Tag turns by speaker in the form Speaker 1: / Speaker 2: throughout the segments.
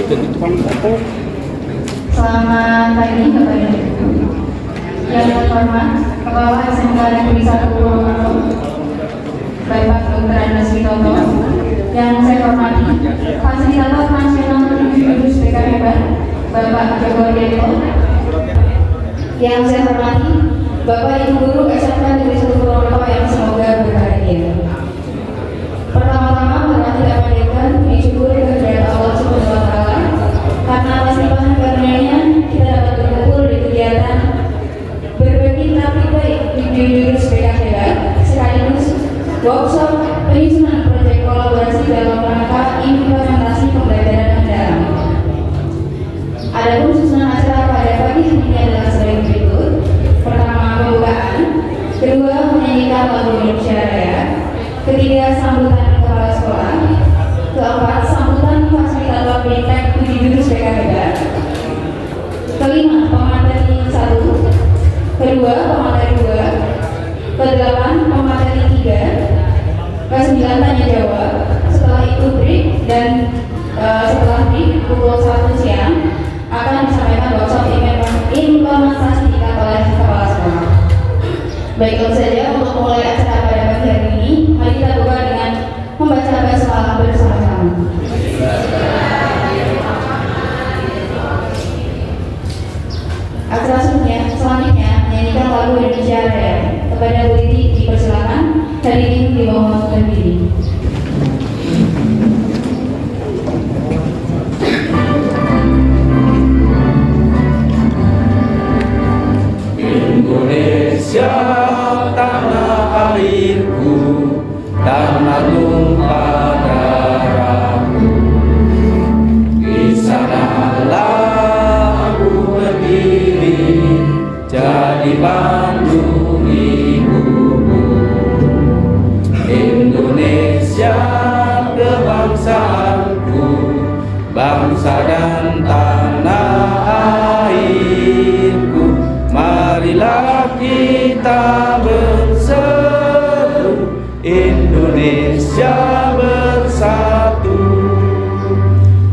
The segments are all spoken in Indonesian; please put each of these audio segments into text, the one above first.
Speaker 1: jadi tukang foto.
Speaker 2: Selamat pagi Bapak dan Ibu. Yang terhormat Kepala SMK Negeri 1 Purwokerto, Bapak Dr. Andes Witoto. Yang saya hormati Fasilitator Nasional Jurus BK Hebat, Bapak Joko Widodo. Yang saya hormati Bapak Ibu Guru SMK Negeri 1 Purwokerto yang semoga berbahagia. Pertama-tama marilah kita panjatkan puji syukur kehadirat Allah Subhanahu wa Ta'ala karena atas limpahan karunia-Nya kita dapat berkumpul di kegiatan berbagi terapi baik di jurus BK Hebat sekaligus workshop penyusunan proyek kolaborasi dalam rangka implementasi pembelajaran mendalam. Adapun susunan acara pada pagi hari ini adalah sebagai berikut. Pertama, pembukaan. Kedua, menyanyikan lagu Indonesia Raya. Ketiga, sambutan kepala sekolah. Keempat, sambutan fasilitator Bintek 7 jurus BK Hebat. Kelima, pemateri 1. Kedua, pemateri 2. Kedelapan, pemateri 3. Kesembilan, tanya jawab. Setelah itu break dan setelah break pukul 1 siang akan disampaikan workshop implementasi tingkat oleh kepala sekolah. Baik, tentu saja untuk mulai acara pada pagi hari ini, mari kita buka dengan membaca basmalah bersama-sama. Acara selanjutnya menyanyikan lagu Indonesia Raya. Kepada Bu Titi dipersilakan, hadirin dimohon berdiri.
Speaker 3: Indonesia tanah airku, tanah tumpah darahku. Di sanalah aku berdiri, jadi pandu ibuku. Indonesia kebangsaanku, bangsa dan tanah airku. Marilah kita berseru, Indonesia bersatu.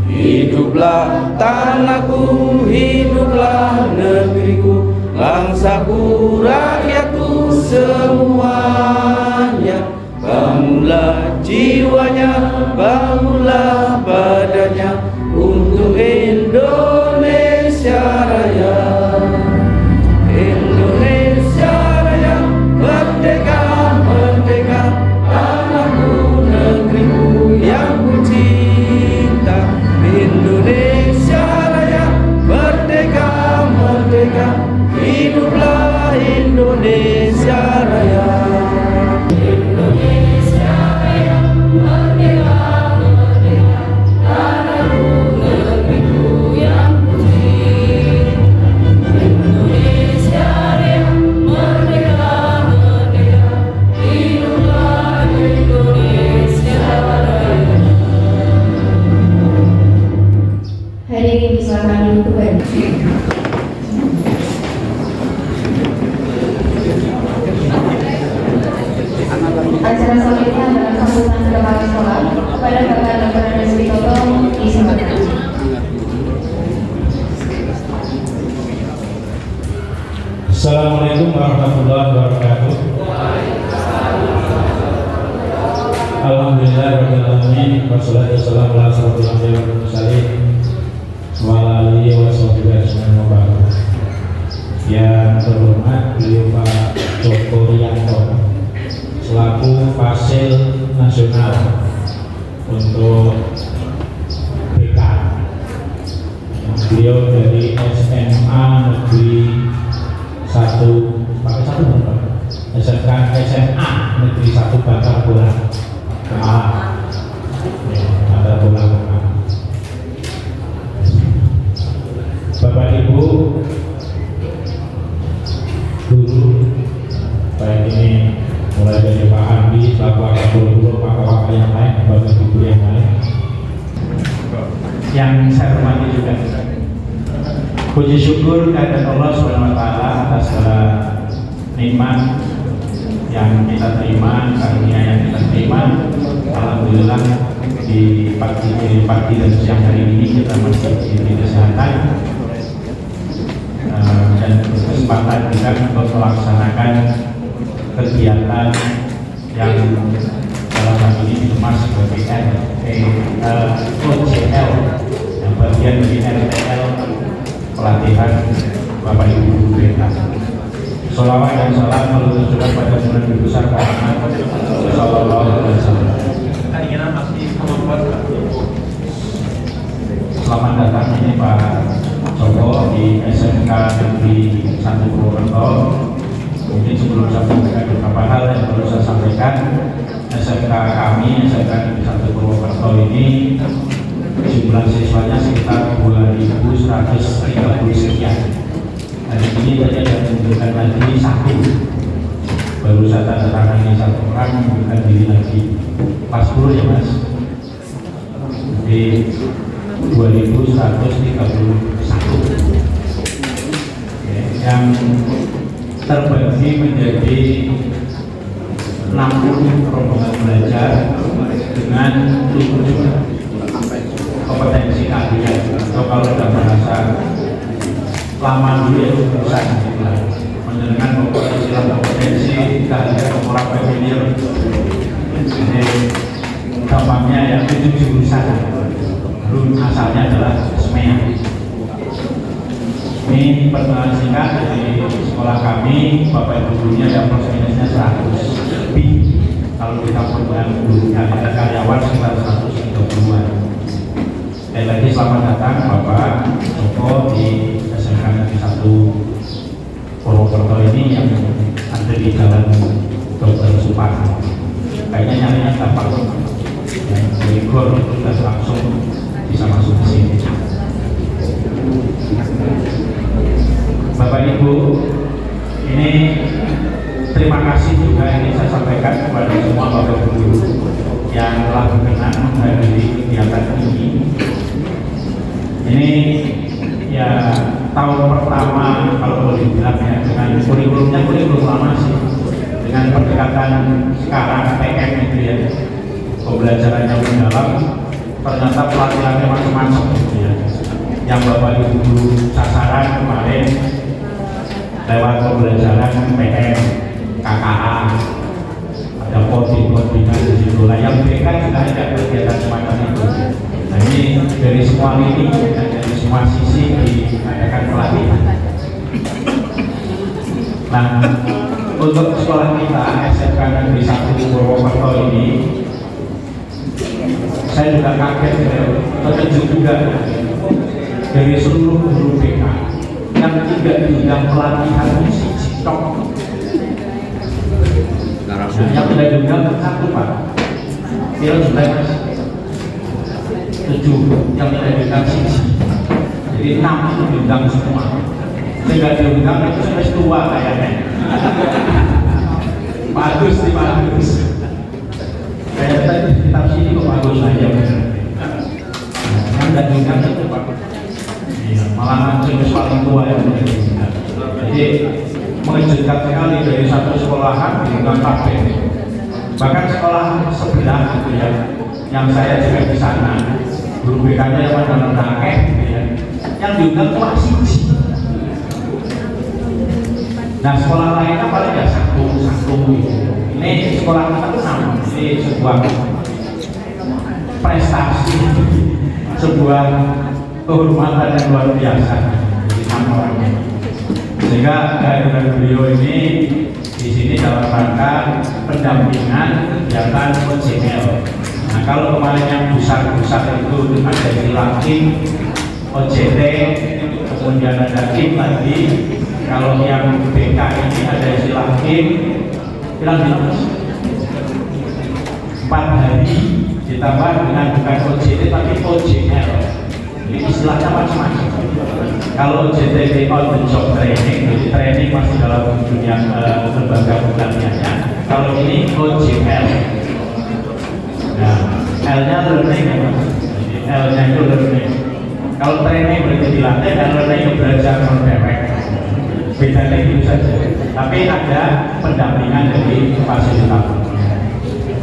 Speaker 3: Hiduplah tanahku, hiduplah negeriku, bangsaku, rakyatku semuanya. Bangunlah jiwanya, bangunlah badannya untuk Indonesia Raya. Indonesia Raya, merdeka, merdeka, tanahku, negeriku yang ku cinta. Indonesia Raya, merdeka, merdeka, hiduplah Indonesia Raya. Indonesia Raya, merdeka, merdeka, tanahku, negeriku yang ku cinta. Indonesia Raya, merdeka, merdeka, hiduplah Indonesia Raya.
Speaker 2: Hadirin silakan duduk kembali. Acara selanjutnya adalah sambutan kepala sekolah kepada Bapak Dr. Andes Witoto. Disilakan.
Speaker 4: Assalamualaikum warahmatullahi wabarakatuh. Alhamdulillahirrahmanirrahim. Wassalatu wassalamu ala asyrofil anbiya'i wal mursalin wa ala alihi wa sahbihi ajma'in. Yang terhormat beliau Pak Joko Widodo selaku Fasil Nasional untuk BK. Beliau dari SMA Negeri 1 pakai 1 berapa? SMA Negeri 1 Batak Bola Kemalang. Ada bola Kemalang. Bapak Ibu guru, baik ini mulai dari Pak Andi, Pak Guru, Pak Kakak yang lain, Bapak Ibu yang lain, yang saya hormati juga. Puji syukur kehadirat Allah Subhanahu wa Ta'ala atas segala nikmat yang kita terima, karunia yang kita terima. Alhamdulillah di pagi dan siang hari ini kita masih di kesehatan dan kesempatan kita untuk melaksanakan kegiatan yang dalam hal ini dikemas sebagai OJL yang bagian dari RTL pelatihan Bapak Ibu Guru BK. Sholawat dan salam tertujukan pada Nabi besar Muhammad Sallallahu Alaihi Wasallam. Selamat datang ini Pak Joko di SMK Negeri 1 Purwokerto. Mungkin sebelum saya sampaikan beberapa hal yang perlu saya sampaikan, SMK kami, SMK Negeri 1 Purwokerto ini jumlah siswanya sekitar 2.130 sekian. Hari ini tadi ada menunjukkan lagi satu, baru saya tanda tangani satu orang menunjukkan diri lagi. Pas 10 ya Mas, di 2.131 yang terbagi menjadi 60 rombongan belajar dengan 7 kompetensi keahlian, atau kalau tidak bahasa lama dulu ya bisa mendengarkan kompetensi keahlian orang familiar. Jadi gampangnya ya 7 jurusan, dulu asalnya adalah SMEA. Ini perkenalan singkat dari sekolah kami, Bapak Ibu gurunya yang plus minusnya 100 lebih. Kalau kita pun dengan gurunya ada karyawan sekitar 130-an. Dan lagi selamat datang Bapak Joko di SMK Negeri 1 Purwokerto ini yang ada di Jalan Dr. Suparno. Kayaknya nyarinya gampang, yang dari Gor itu sudah langsung bisa masuk ke sini. Bapak Ibu, ini terima kasih juga ini saya sampaikan kepada semua Bapak Ibu guru yang telah berkenan menghadiri kegiatan ini. Ini ya tahun pertama kalau boleh dibilang ya, dengan kurikulumnya kurikulum lama sih, dengan pendekatan sekarang PM itu ya, pembelajarannya mendalam, ternyata pelatihannya macam-macam gitu ya. Yang Bapak Ibu guru sasaran kemarin lewat pembelajaran PM, KKA, ada koordinat di situ. Lah yang BK juga ada kegiatan semacam itu. Nah ini dari semua lini dan dari semua sisi diadakan pelatihan. Nah untuk sekolah kita SMK Negeri 1 Purwokerto ini, saya juga kaget ya, terkejut juga dari seluruh guru BK yang tidak diundang pelatihan musik tok. Yang tidak diundang satu Pak, kira sudah Mas 7 yang tidak diundang siji, jadi 6 itu diundang semua. Tidak diundang itu sampai tua kayaknya. Bagus nih bagus. Kayak tadi kitab sini kok bagus aja benar. Yang tidak diundang itu Pak. Malah jenis paling tua yang diundang. Jadi mengejutkan sekali dari satu sekolahan diundang kabeh. Bahkan sekolah sebelah gitu ya, yang saya juga di sana, guru BK-nya yang pada nangkeh gitu ya, yang diundang cuma siji. Nah sekolah lainnya paling ya satu gitu. Ini sekolah kita tuh sama, ini sebuah prestasi, sebuah kehormatan yang luar biasa di sama orangnya. Sehingga kehadiran beliau ini di sini dalam rangka pendampingan kegiatan OJL. Nah kalau kemarin yang besar-besar itu ada Lakim, OJT, kemudian ada KIM lagi. Kalau yang BK ini ada Lakim, bilang di 4 hari ditambah dengan bukan OJT tapi OJL. Ini istilahnya macam-macam. Kalau OJT on the job training, jadi training masih dalam dunia lembaga pelatihannya. Kalau ini OJL, nah L-nya learning, jadi L-nya itu learning. Kalau training berarti dilatih dan learning itu belajar non-direct. Bedanya itu saja. Tapi ada pendampingan dari fasilitator.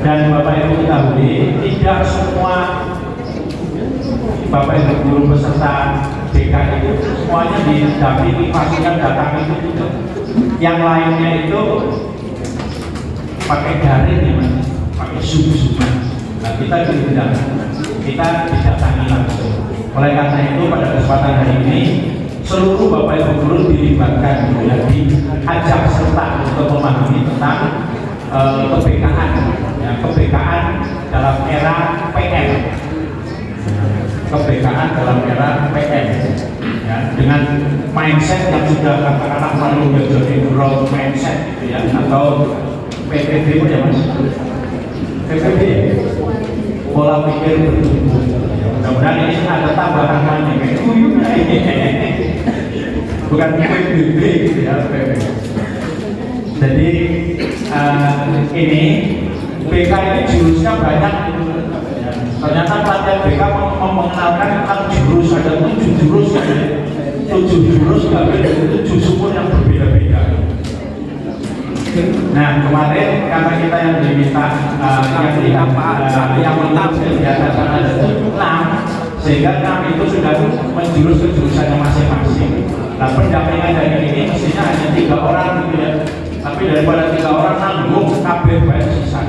Speaker 4: Dan Bapak Ibu ketahui, tidak semua Bapak Ibu guru peserta BK itu semuanya didampingi pasukan datang itu juga. Yang lainnya itu pakai daring ya Mas, pakai Zoom. Nah, kita tidak, kita didatangi langsung. Oleh karena itu pada kesempatan hari ini seluruh Bapak Ibu guru dilibatkan ya, diajak serta untuk memahami tentang kebekaan, ya, kebekaan dalam era PM, kebekaan dalam era PM, ya, dengan mindset yang sudah katakanlah melalui jadi growth mindset, gitu ya, atau PPB ya Mas, PPB ya, pola pikir bertumbuh. Mudah-mudahan ini ada tambahan lainnya kayak bukan PPB gitu ya, PPB. Jadi ini BK ini jurusnya banyak. Ternyata pelatihan BK mengenalkan tentang jurus, ada 7 jurus, 7 jurus tapi 7 sumur yang berbeda-beda. Nah kemarin karena kita yang diminta yang menang kegiatan ada 6, sehingga 6 itu sudah menjurus ke jurusannya masing-masing. Nah pendampingan dari ini mestinya hanya 3 orang gitu ya, tapi daripada 3 orang nanggung kabeh baik sisa.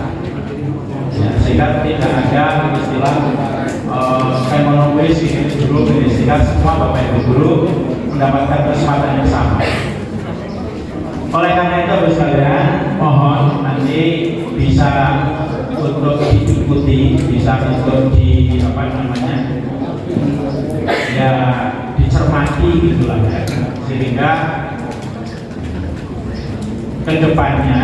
Speaker 4: Ya, sehingga tidak ada istilah ekonomis ini dulu, sehingga semua Bapak Ibu guru mendapatkan kesempatan yang sama. Oleh karena itu Bapak sekalian, mohon nanti bisa untuk diikuti, bisa untuk di apa namanya, ya dicermati gitulah ya, sehingga kedepannya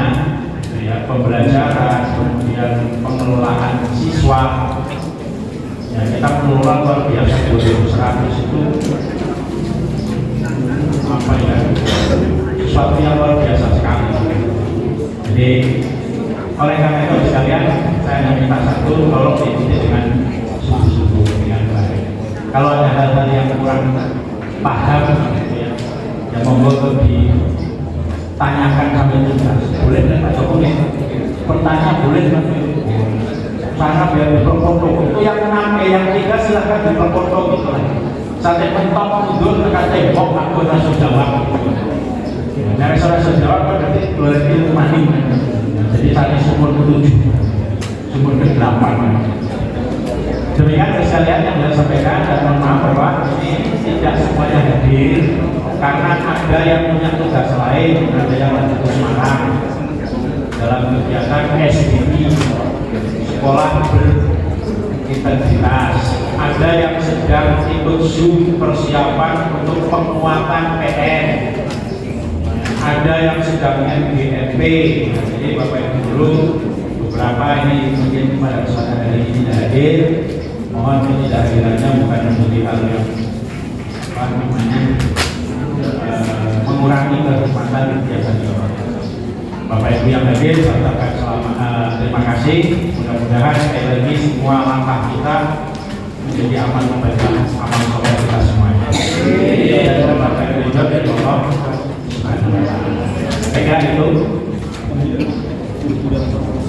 Speaker 4: ya, pembelajaran, kemudian pengelolaan siswa, ya kita mengelola luar biasa 2001 itu apa ya, sesuatu yang luar biasa sekali. Jadi oleh karena itu sekalian saya hanya minta satu, tolong diikuti dengan sungguh-sungguh dengan baik. Kalau ada hal-hal yang kurang paham ya, ya monggo ditanyakan kami tuntas. Boleh nggak Pak Jokowi? Bertanya boleh nggak? Sana biar diperfoto. Itu yang 6, yang 3 silahkan diperfoto gitu lah. Sampai mentok mundur tekan tembok aku langsung jawab. Nah, saya jawab berarti boleh ditemani. Jadi tadi sumur ke-7, sumur ke-8. Demikian sekalian yang saya sampaikan, dan mohon maaf bahwa ini tidak semuanya hadir karena ada yang punya tugas lain, ada yang lagi ke Semarang dalam kegiatan SBI, sekolah berintegritas, ada yang sedang ikut Zoom persiapan untuk penguatan PN, ada yang sedang MGMP. Jadi Bapak Ibu guru beberapa ini mungkin pada kesempatan hari ini tidak hadir, mohon ketidakhadirannya bukan menjadi hal yang apa namanya mengurangi kehormatan kegiatan orang. Bapak Ibu yang hadir, saya ucapkan terima kasih. Mudah-mudahan sekali lagi semua langkah kita menjadi amal kebaikan, amal soleh kita semuanya. Dan Bapak Ibu juga dari Allah. Saya kira itu.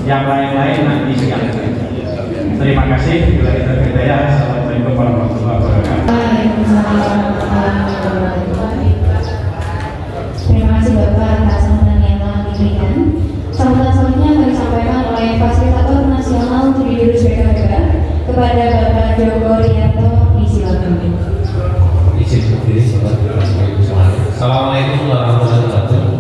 Speaker 4: Yang lain-lain nanti siang. Terima kasih. Bila kita berdaya. Assalamualaikum warahmatullahi wabarakatuh.
Speaker 2: Terima kasih Bapak atas sambutan yang telah diberikan. Sambutan selanjutnya akan disampaikan oleh Fasilitator Nasional Studi Jurus BKBK kepada Bapak Joko Rianto. Disilakan.
Speaker 1: Izin berdiri, Assalamualaikum warahmatullahi wabarakatuh.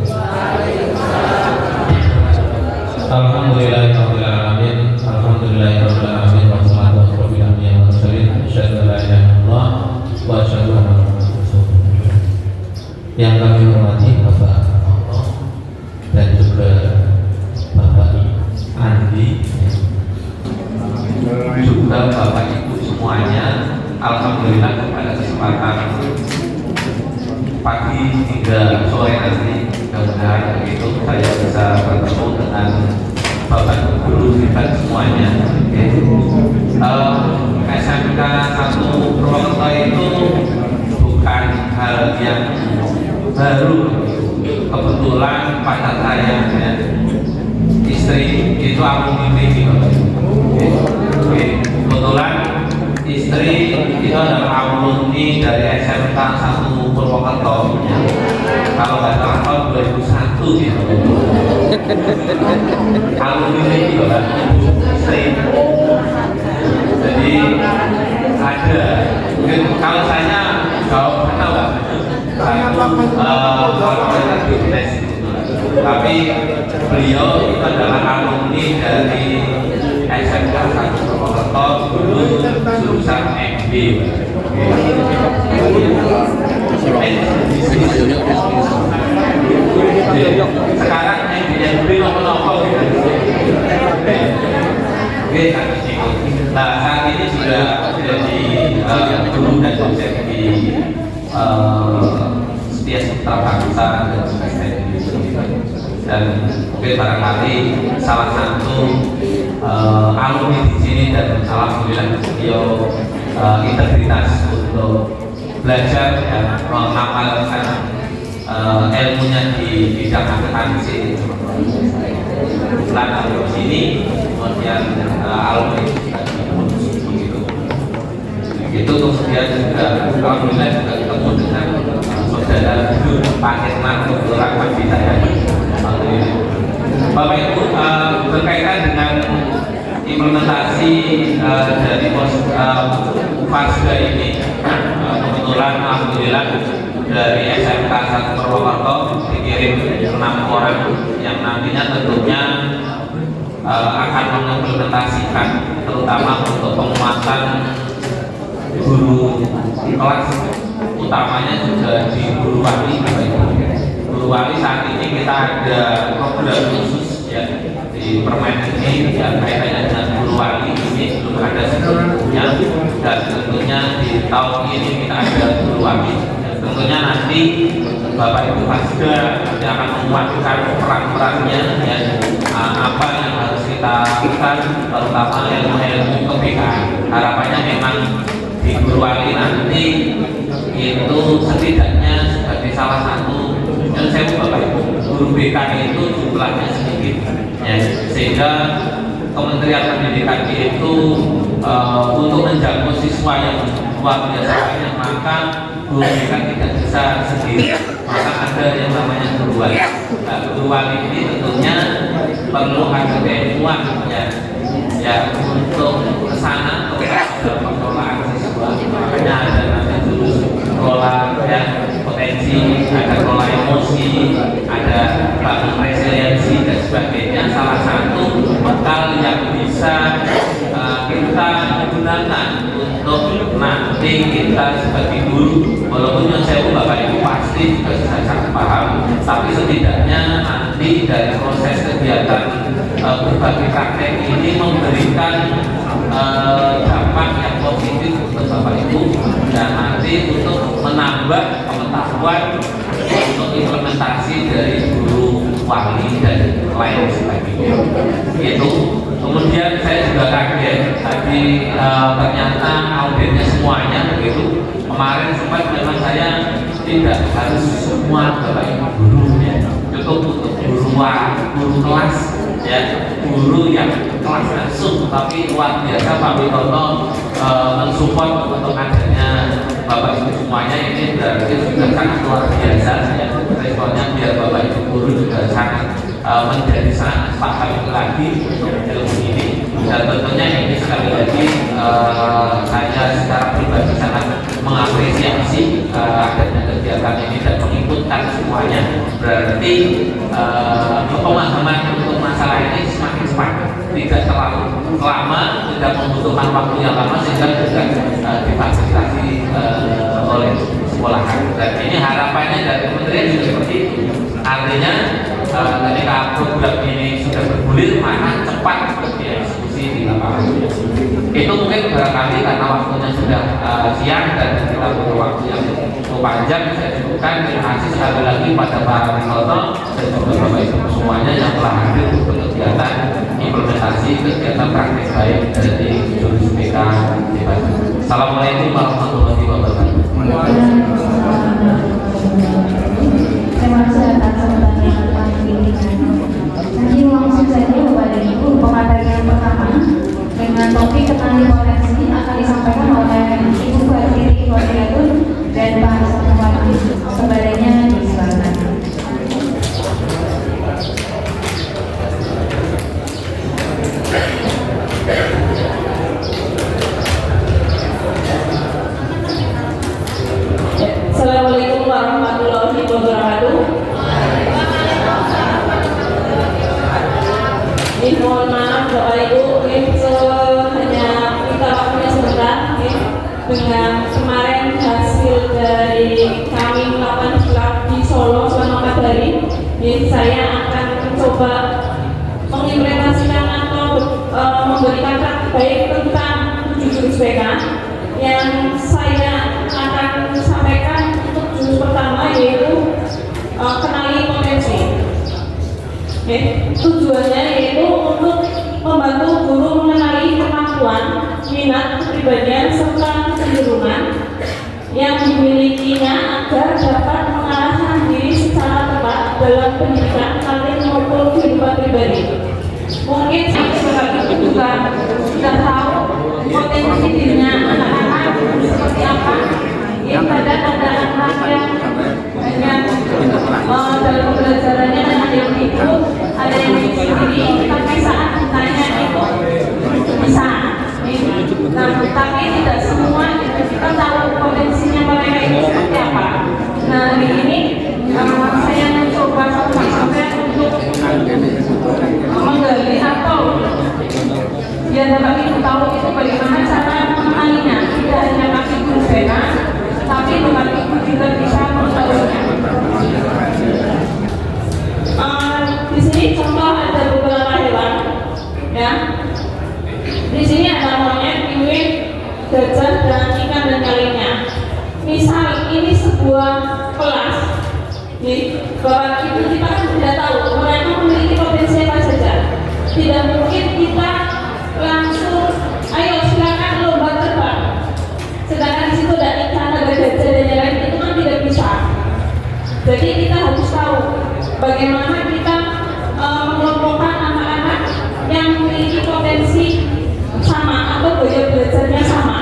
Speaker 1: Alhamdulillahirabbil alamin, alhamdulillahirabbil alamin, wassalatu wassalamu ala rasulillah, asyhadu an la ilaha illallah wa asyhadu anna Muhammadan rasulullah. Yang kami hormati Bapak Allah dan juga Bapak Andi, juga Bapak Ibu semuanya, alhamdulillah pada kesempatan pagi hingga sore nanti mudah-mudahan begitu saya bisa bertemu dengan Bapak Guru kita semuanya. SMK 1 Purwokerto itu bukan hal yang baru, kebetulan pada saya ya, istri itu alumni PI Bapak Ibu. Oke. Kebetulan istri itu adalah alumni dari SMK 1 Purwokerto. Kalau nggak salah tahun 2001 gitu. Alumni PI Bapak Ibu istri. Jadi ada. Mungkin kalau saya jawab tahu nggak? Kalau kita tes, tapi beliau itu adalah alumni dari SMK 1 Purwokerto, dulu jurusan MB. Sekarang MB nopo Oke, nah saat ini sudah jadi guru dan dosen di Setia Putra Bangsa dan STM dan mungkin barangkali salah satu alumni di sini dan alhamdulillah beliau integritas untuk belajar dan mengamalkan ilmunya di bidang akuntansi. Kebetulan di sini kemudian alumni begitu. Itu kemudian juga alhamdulillah juga ketemu dengan saudara Pak Herman kebetulan Pak Bidaya. Bapak Ibu, berkaitan dengan implementasi dari Pasga ini, kebetulan alhamdulillah dari SMK 1 Purwokerto dikirim 6 orang yang nantinya tentunya akan mengimplementasikan terutama untuk penguatan guru kelas, utamanya juga di guru wali. Guru wali saat ini kita ada program khusus ya di Permen ini yang kaitannya dengan guru wali ini belum ada sebelumnya, dan tentunya di tahun ini kita ada guru wali. Tentunya nanti Bapak Ibu Pasga akan menguatkan peran-perannya ya, apa yang harus kita lakukan terutama ilmu-ilmu KPK. Harapannya memang di guru wali nanti itu setidaknya sebagai salah satu yang saya Bapak Ibu guru BK itu jumlahnya sedikit ya, sehingga Kementerian Pendidikan itu untuk menjangkau siswa yang luar biasa banyak, maka guru BK tidak bisa sendiri, maka ada yang namanya guru wali. Nah, guru wali ini tentunya perlu ada keilmuan ya untuk kesana dalam pengelolaan siswa. Makanya ada nanti jurus kelola ya potensi, ada kelola emosi, ada bangun resiliensi dan sebagainya. Salah satu bekal yang bisa kita gunakan untuk nanti kita sebagai guru, walaupun yang saya Bapak Ibu pasti juga sudah sangat paham, tapi setidaknya nanti dari proses kegiatan berbagai praktek ini memberikan dampak yang positif untuk Bapak Ibu dan nanti untuk menambah pengetahuan untuk implementasi dari guru wali dan lain sebagainya. Itu kemudian saya juga kaget tadi ternyata auditnya semuanya begitu. Kemarin sempat memang saya tidak harus semua Bapak Ibu guru ya, cukup untuk guru kelas ya, guru yang kelas langsung, tapi luar biasa Pak Witono mensupport untuk adanya Bapak Ibu semuanya. Ini berarti sudah sangat luar biasa ya, responnya biar Bapak Ibu guru juga sangat menjadi sangat paham lagi untuk ilmu ini, dan tentunya ini sekali lagi saya secara pribadi sangat mengapresiasi adanya kegiatan ini dan mengikutkan semuanya. Berarti pemahaman untuk masalah ini semakin cepat, tidak terlalu lama, tidak membutuhkan waktu yang lama, sehingga juga difasilitasi oleh sekolahan. Dan ini harapannya dari kementerian juga seperti itu. Artinya ketika program ini sudah bergulir, maka cepat dieksekusi di lapangan. Itu mungkin barangkali karena waktunya sudah siang dan kita butuh waktu yang cukup panjang, saya cukupkan. Terima kasih sekali lagi pada Pak Witono dan juga Bapak Ibu semuanya yang telah hadir untuk kegiatan implementasi kegiatan praktik baik dari jurus BK di Bandung. Assalamualaikum warahmatullahi wabarakatuh.
Speaker 2: Terima kasih atas sambutan yang paling penting. Nanti langsung saja mengenali potensi akan disampaikan oleh Ibu Fadli Fadliatun dan Pak Satuwati. Kembalinya disilakan.
Speaker 3: Assalamualaikum warahmatullahi wabarakatuh. Mohon maaf Bapak Ibu, hanya kita waktunya sebentar. Dengan kemarin hasil dari kami melakukan silat di Solo selama 4 hari, saya akan mencoba mengimplementasikan atau memberikan praktik baik tentang 7 jurus BK yang saya akan sampaikan. Untuk jurus pertama yaitu kenali potensi. Tujuannya yaitu untuk membantu guru mengenali kemampuan, minat, kepribadian, serta kecenderungan yang dimilikinya agar dapat mengarahkan diri secara tepat dalam pendidikan, karir maupun kehidupan pribadi. Mungkin sebagai juga sudah tahu potensi dirinya anak-anak seperti apa. Yang pada ada anak yang hanya dalam pembelajarannya dan ada yang ikut, ada yang sendiri, tapi saat ditanya itu bisa. Nah, tapi tidak semua kita tahu potensinya mereka itu seperti apa. Nah, hari ini saya mencoba sampai untuk menggali atau biar Bapak Ibu tahu itu bagaimana cara mengenalinya. Tidak hanya kaki guru BK, tapi Bapak Ibu juga bisa mengetahuinya. Di sini contoh ada beberapa hewan, ya. Di sini ada monyet, penguin, gajah, dan ikan dan lainnya. Misal ini sebuah kelas, nih, Bapak Ibu kita kan tidak tahu mereka memiliki potensi apa saja. Tidak mungkin kita langsung, ayo silakan lomba terbang. Sedangkan di situ ada ikan, ada gajah dan lain-lain, itu kan tidak bisa. Jadi kita harus tahu bagaimana kita mengelompokkan anak-anak yang memiliki potensi sama atau gaya belajarnya sama.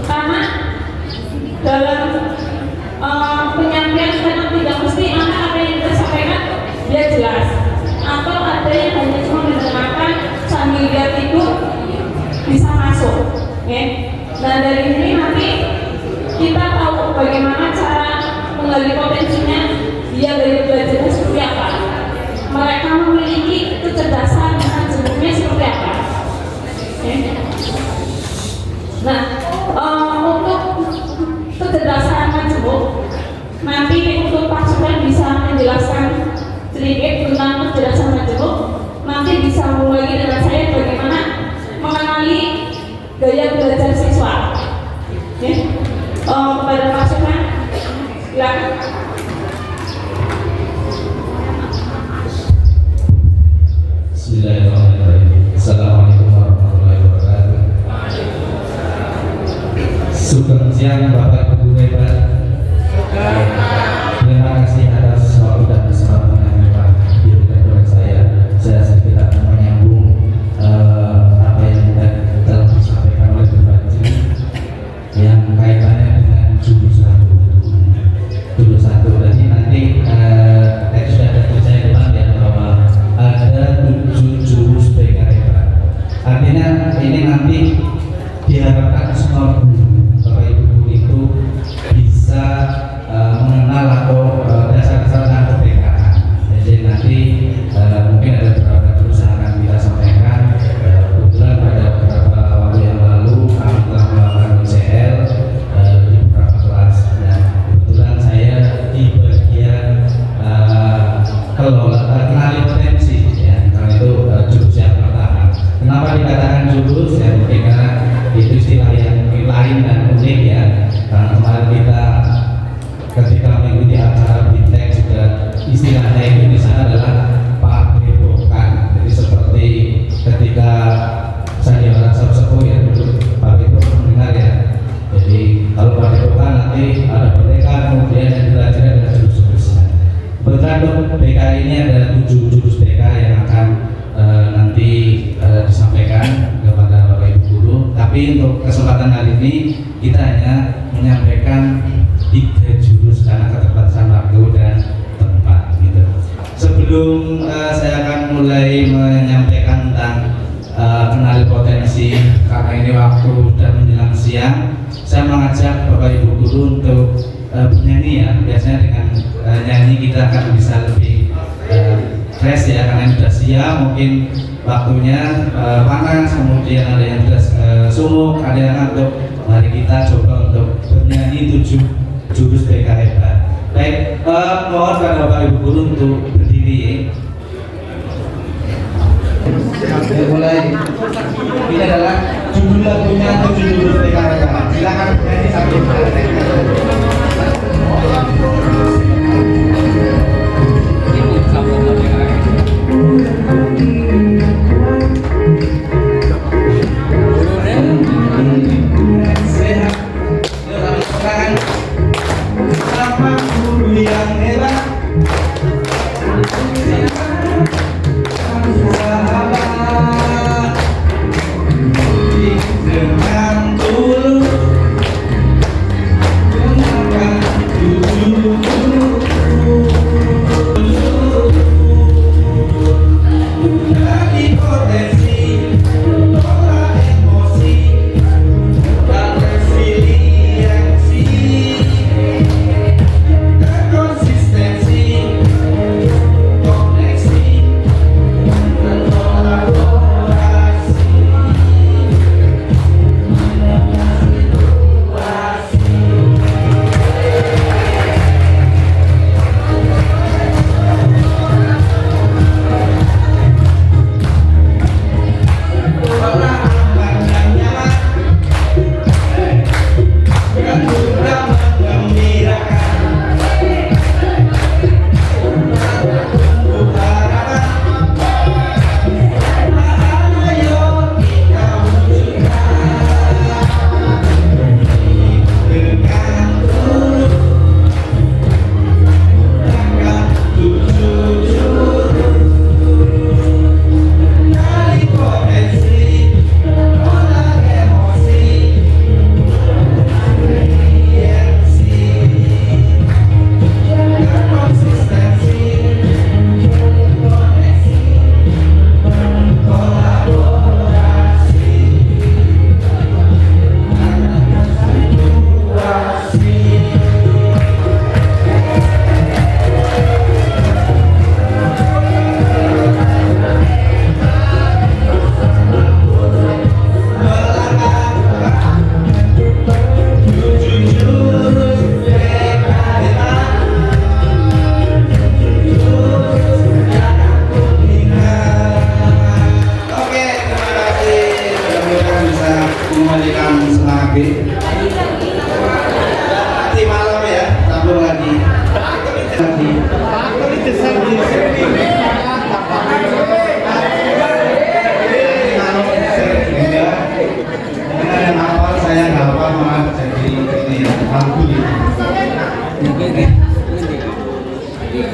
Speaker 3: Karena dalam penyampaian memang tidak mesti anak apa yang kita sampaikan dia jelas, atau ada yang hanya cuma mendengarkan sambil dia tidur bisa masuk. Nah, dari ini nanti kita tahu bagaimana cara menggali potensinya, dia gaya belajarnya seperti apa, mereka memiliki kecerdasan dan jenisnya seperti apa. Nah, untuk kecerdasan majemuk, nanti untuk pasukan bisa menjelaskan sedikit tentang kecerdasan majemuk. Nanti bisa mulai dengan saya bagaimana mengenali gaya belajar siswa. Kepada pasukan, silakan.
Speaker 1: Bismillahirrahmanirrahim. Assalamualaikum warahmatullahi wabarakatuh. Sugeng siang Bapak Ibu hebat. Terima kasih atas waktu dan kesempatan yang telah diberikan kepada saya. Saya sedikit akan menyambung apa yang telah disampaikan oleh Bu Fadli yang kaitannya dengan jurus satu. Jurus satu tadi nanti sudah ada tulisannya depan ya bahwa ada 7 jurus BK hebat. Artinya ini nanti diharapkan semua guru, Bapak Ibu guru itu bisa mengenal atau dasar-dasar tentang kebekaan. Jadi nanti mungkin ada beberapa jurus yang akan kita sampaikan. Kebetulan pada beberapa waktu yang lalu kami telah melakukan UCL di beberapa kelas. Dan kebetulan saya di bagian kenali potensi, ya, karena itu jurus yang pertama. Kenapa dikatakan jurus? Ya mungkin karena itu istilah yang lain dan unik ya. Karena kemarin kita ketika mengikuti acara Bintek juga istilahnya itu di sana adalah padepokan. Jadi seperti ketika saya orang sepuh ya dulu padepokan mendengar ya. Jadi kalau padepokan nanti ada merdeka, kemudian yang belajar adalah jurus-jurusnya. Kebetulan BK ini ada 7 jurus BK yang akan nanti disampaikan kepada Bapak Ibu
Speaker 5: Tapi untuk kesempatan hari ini kita hanya menyampaikan 3 jurus karena keterbatasan waktu dan tempat gitu. Sebelum saya akan mulai menyampaikan tentang kenali potensi, karena ini waktu sudah menjelang siang, saya mengajak Bapak Ibu guru untuk bernyanyi ya. Biasanya dengan nyanyi kita akan bisa lebih fresh ya, karena sudah siang, mungkin waktunya panas, kemudian ada yang sudah sumuk, ada yang ngantuk. Mari kita coba untuk bernyanyi 7 jurus BK hebat. Baik, mohon pada Bapak Ibu guru untuk berdiri. Mulai. Ini adalah judul lagunya 7 jurus BK hebat. Silakan bernyanyi sambil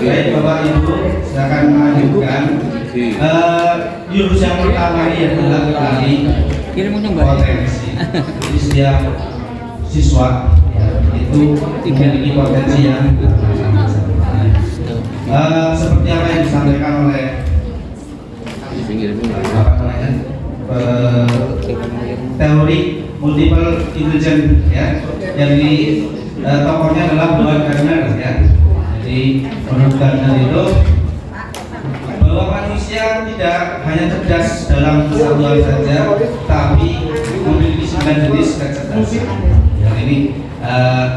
Speaker 5: Baik Bapak Ibu, silakan melanjutkan. Jurus yang pertama ini adalah kenali potensi. Jadi setiap siswa ya, itu memiliki potensi yang seperti apa yang disampaikan oleh teori multiple intelligence ya, yang di tokohnya adalah Howard Gardner ya. Jadi menurut Gardner itu bahwa manusia tidak hanya cerdas dalam satu hal saja, tapi memiliki 9 jenis kecerdasan. Yang ini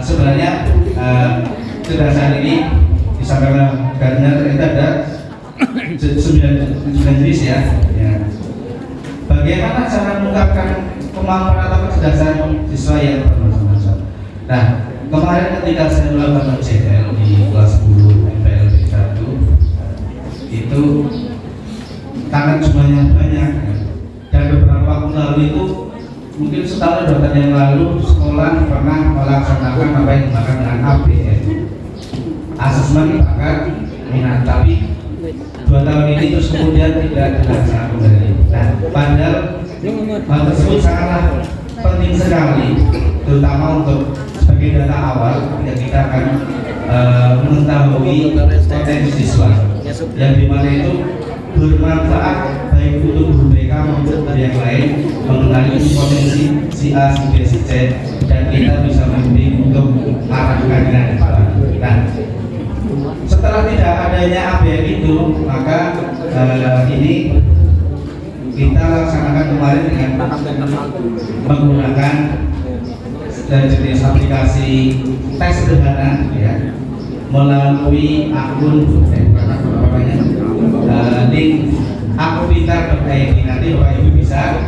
Speaker 5: sebenarnya kecerdasan ini disampaikan Gardner itu ada 9 jenis ya. Bagaimana cara mengungkapkan kemampuan atau kecerdasan siswa yang bermacam-macam? Nah, kemarin ketika saya melakukan UJL di kelas 10 MPLB 1 itu karena jumlahnya banyak dan beberapa waktu lalu itu mungkin setahun 2 tahun yang lalu sekolah pernah melaksanakan apa yang dimakan dengan ABM, asesmen bakat minat, tapi 2 tahun ini terus kemudian tidak dilaksanakan kembali. Nah, padahal hal tersebut sangatlah penting sekali, terutama untuk sebagai data awal ketika kita akan mengetahui potensi siswa yang dimana itu bermanfaat baik untuk guru mereka maupun guru yang lain mengenali potensi si A, si B, si C, dan kita bisa membimbing untuk arahkan dengan depan. Nah, setelah tidak adanya ABM itu, maka ini kita laksanakan kemarin dengan menggunakan jenis aplikasi tes sederhana ya, melalui akun link akupintar.id. Nanti Bapak Ibu bisa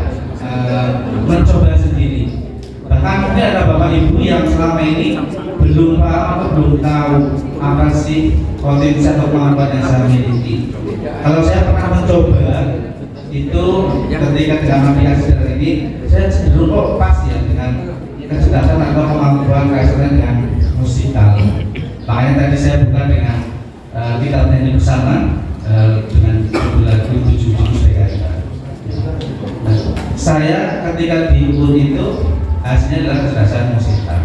Speaker 5: mencoba sendiri. Bahkan mungkin ada Bapak Ibu yang selama ini belum paham atau belum tahu apa sih potensi atau kemampuan yang saya miliki. Kalau saya pernah mencoba itu ketika dengan aplikasi seperti ini, saya cenderung kok pas ya dengan kecerdasan atau kemampuan kaitannya dengan musikal. Makanya tadi saya buka dengan kita bernyanyi bersama dengan lagu 77 saya. Nah, saya ketika di UUN itu hasilnya adalah kecerdasan musikal.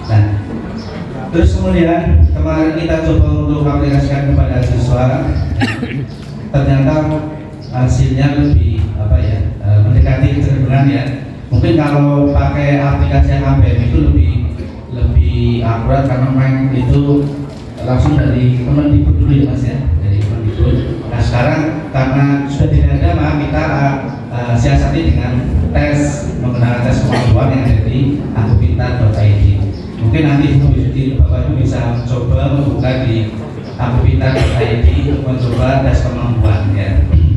Speaker 5: Nah, terus kemudian kemarin kita coba untuk aplikasikan kepada siswa, ternyata hasilnya lebih mendekati kecenderungan ya. Mungkin kalau pakai aplikasi yang ABM itu lebih akurat karena main itu langsung dari Kemendikbud dulu ya Mas ya, dari Kemendikbud. Nah sekarang karena sudah tidak ada, maka kita siasati dengan tes menggunakan tes kemampuan yang ada di akupintar.id. Mungkin nanti Bapak Ibu bisa coba membuka di akupintar.id untuk mencoba tes kemampuan ya.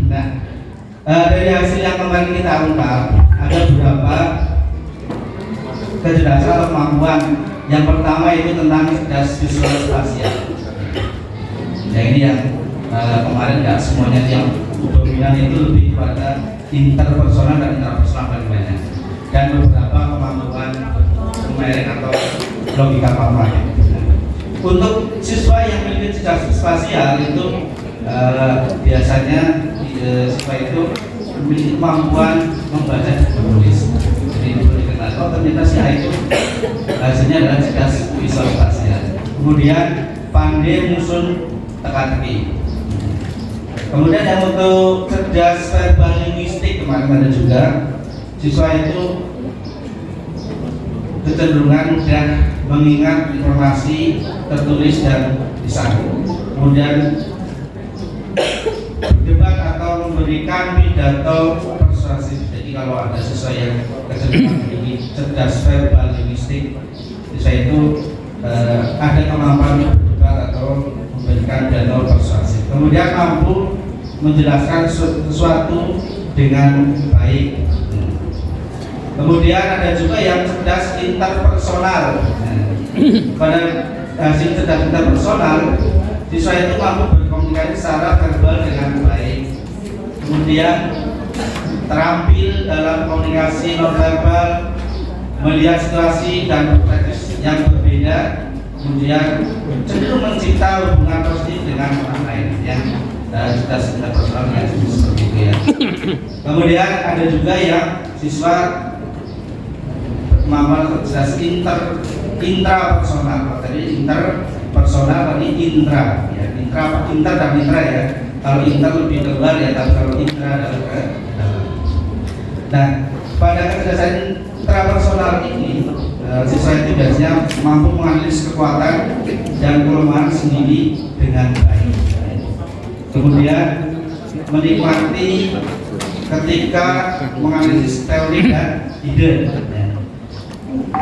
Speaker 5: Nah dari hasil yang kemarin kita ungkap ada beberapa kecerdasan atau kemampuan. Yang pertama itu tentang cerdas visual spasial. Ya ini yang kemarin nggak semuanya yang dominan itu lebih pada interpersonal dan intrapersonal paling banyak. Dan beberapa kemampuan numerik atau logika paham. Untuk siswa yang memiliki cerdas spasial itu biasanya siswa itu memiliki kemampuan membaca dan menulis. Jadi perlu dikenal. Oh ternyata si A itu hasilnya adalah cerdas visual spasial. Kemudian pandai menyusun teka-teki. Kemudian yang untuk cerdas verbal linguistik kemarin ada juga, siswa itu kecenderungan mudah mengingat informasi tertulis dan lisan. Kemudian berdebat atau memberikan pidato persuasif. Jadi kalau ada siswa yang kecenderungan memiliki cerdas verbal linguistik, siswa itu ada kemampuan berdebat atau memberikan pidato persuasif. Kemudian mampu menjelaskan sesuatu dengan baik. Kemudian ada juga yang cerdas interpersonal. Pada hasil cerdas interpersonal, siswa itu mampu berkomunikasi secara verbal dengan baik. Kemudian terampil dalam komunikasi nonverbal, melihat situasi dan perspektif yang berbeda. Kemudian cenderung mencipta hubungan positif dengan orang lain yang cerdas interpersonal yang seperti itu ya. Kemudian ada juga yang siswa berkemampuan cerdas intrapersonal. Tadi interpersonal, tadi intra ya. Inter dan intra ya. Kalau inter lebih keluar ya, tapi kalau intra adalah ke dalam. Nah, pada kecerdasan intrapersonal ini siswa itu biasanya mampu menganalisis kekuatan dan kelemahan sendiri dengan baik. Kemudian menikmati ketika menganalisis teori dan ide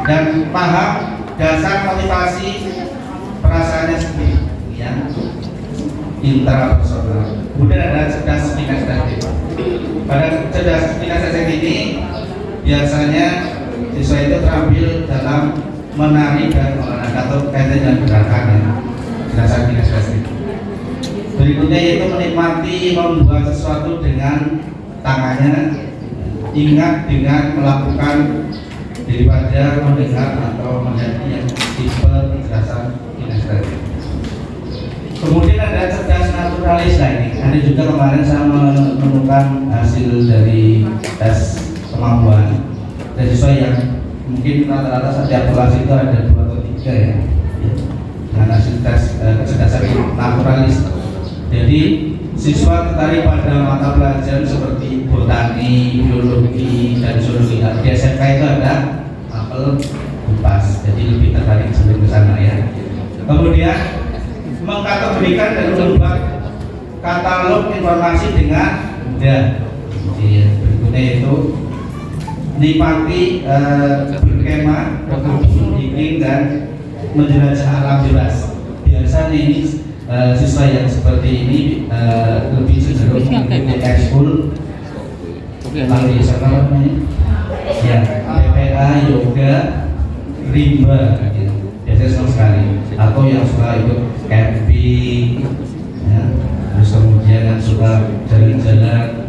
Speaker 5: dan paham dasar motivasi perasaannya sendiri yang intrapersonal. Kemudian ada cerdas kinestetik. Pada cerdas kinestetik ini biasanya siswa itu terampil dalam menari dan olahraga atau kaitan dengan gerakan ya. Cerdas kinestetik. Berikutnya yaitu menikmati membuat sesuatu dengan tangannya, ingat dengan melakukan daripada mendengar atau melihat yang tipe kecerdasan kinestetik. Kemudian ada cerdas naturalis. Nah ini ada juga kemarin saya menemukan hasil dari tes kemampuan dari siswa yang mungkin rata-rata setiap kelas itu ada 2 atau 3 ya, dengan hasil tes kecerdasan naturalis. Jadi siswa tertarik pada mata pelajaran seperti botani, biologi, dan zoologi. Di SMK itu ada apel kupas, jadi lebih tertarik sebelum ke sana ya. Kemudian mengkategorikan dan membuat katalog informasi dengan mudah. Jadi berikutnya itu nikmati berkemah, berkebun, hiking, dan menjelajah alam bebas. Biasanya ini siswa yang seperti ini lebih cenderung mengikuti ekskul lalu di sana namanya ya PPA, yoga, rimba gitu. Biasanya senang sekali, atau yang suka ikut camping ya, terus kemudian yang suka jalan-jalan,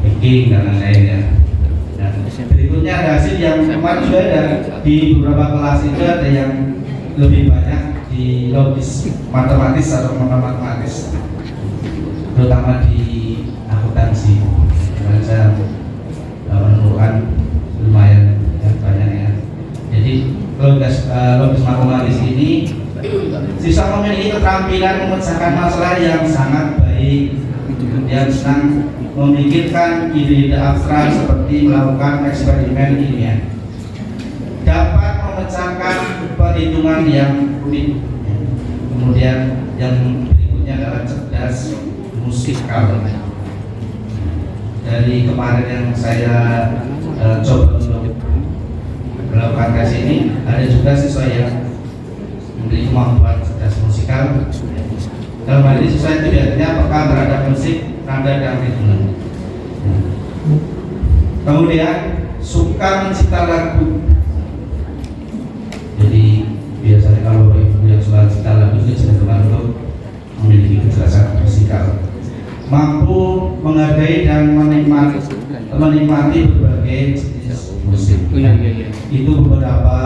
Speaker 5: hiking dan lain-lainnya. Nah, berikutnya ada hasil yang kemarin juga ada di beberapa kelas itu ada yang lebih banyak di logis matematis atau matematis, terutama di akuntansi. Dan saya menemukan lumayan ya, banyak ya. Jadi logis matematis ini siswa memiliki keterampilan memecahkan masalah yang sangat baik, kemudian senang memikirkan ide-ide abstrak seperti melakukan eksperimen ilmiah, dapat memecahkan perhitungan yang rumit. Kemudian yang berikutnya adalah cerdas musikal. Dari kemarin yang saya coba untuk melakukan tes ini, ada juga siswa yang memiliki kemampuan cerdas musikal. Dalam hal ini siswa itu biasanya peka terhadap musik, nada, dan ritme. Kemudian suka mencipta lagu. Jadi biasanya kalau ibu yang suka mencipta lagu itu cenderung untuk memiliki kecerdasan musikal. Mampu menghargai dan menikmati berbagai jenis musik. Itu beberapa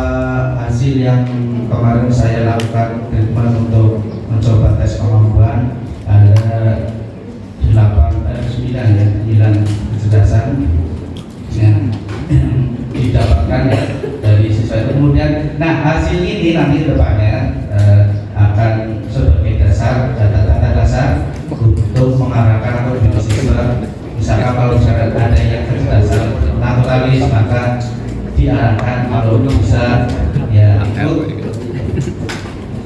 Speaker 5: hasil yang kemarin saya lakukan treatment untuk mencoba tes kemampuan. Ada 9 kecerdasan yang didapatkan ya, dari siswa itu. Kemudian, nah hasil ini nanti depannya akan sebagai dasar data-data dasar untuk mengarahkan atau mendidik siswa. Misalkan kalau misalkan ada yang kecerdasan naturalis, maka diarahkan kalau bisa ya ikut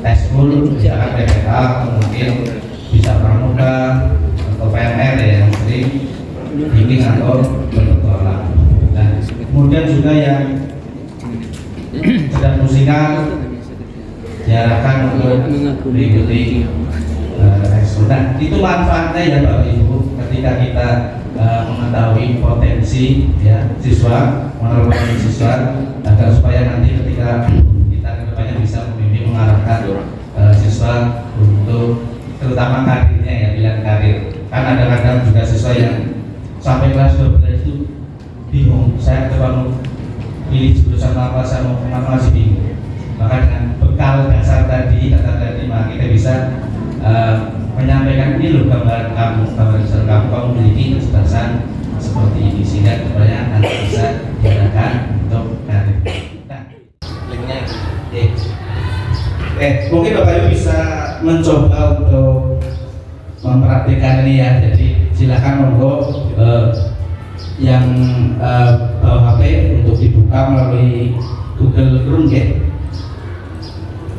Speaker 5: ekskul, misalkan PPA, kemudian bisa pramuka atau PMR ya, yang sering hiking atau berpetualang. Nah, kemudian juga yang cerdas musikal diarahkan untuk mengikuti ekskul. Nah, itu manfaatnya ya Bapak Ibu, ketika kita mengetahui potensi ya siswa, mengenal siswa, agar supaya nanti ketika kita kedepannya bisa membimbing mengarahkan siswa untuk terutama karirnya ya, pilihan karir. Kan ada kadang juga siswa yang sampai kelas 12 itu bingung, saya coba mau pilih jurusan apa, saya mau kemana, masih bingung. Maka dengan bekal dasar tadi, kata tadi, maka kita bisa menyampaikan ini loh gambaran kamu, kamu memiliki kecerdasan seperti ini, sehingga kedepannya nanti bisa diarahkan untuk karir. Nah, linknya mungkin Bapak Ibu bisa mencoba untuk mempraktikkan ini ya. Jadi silakan monggo yang bawa HP untuk dibuka melalui Google Chrome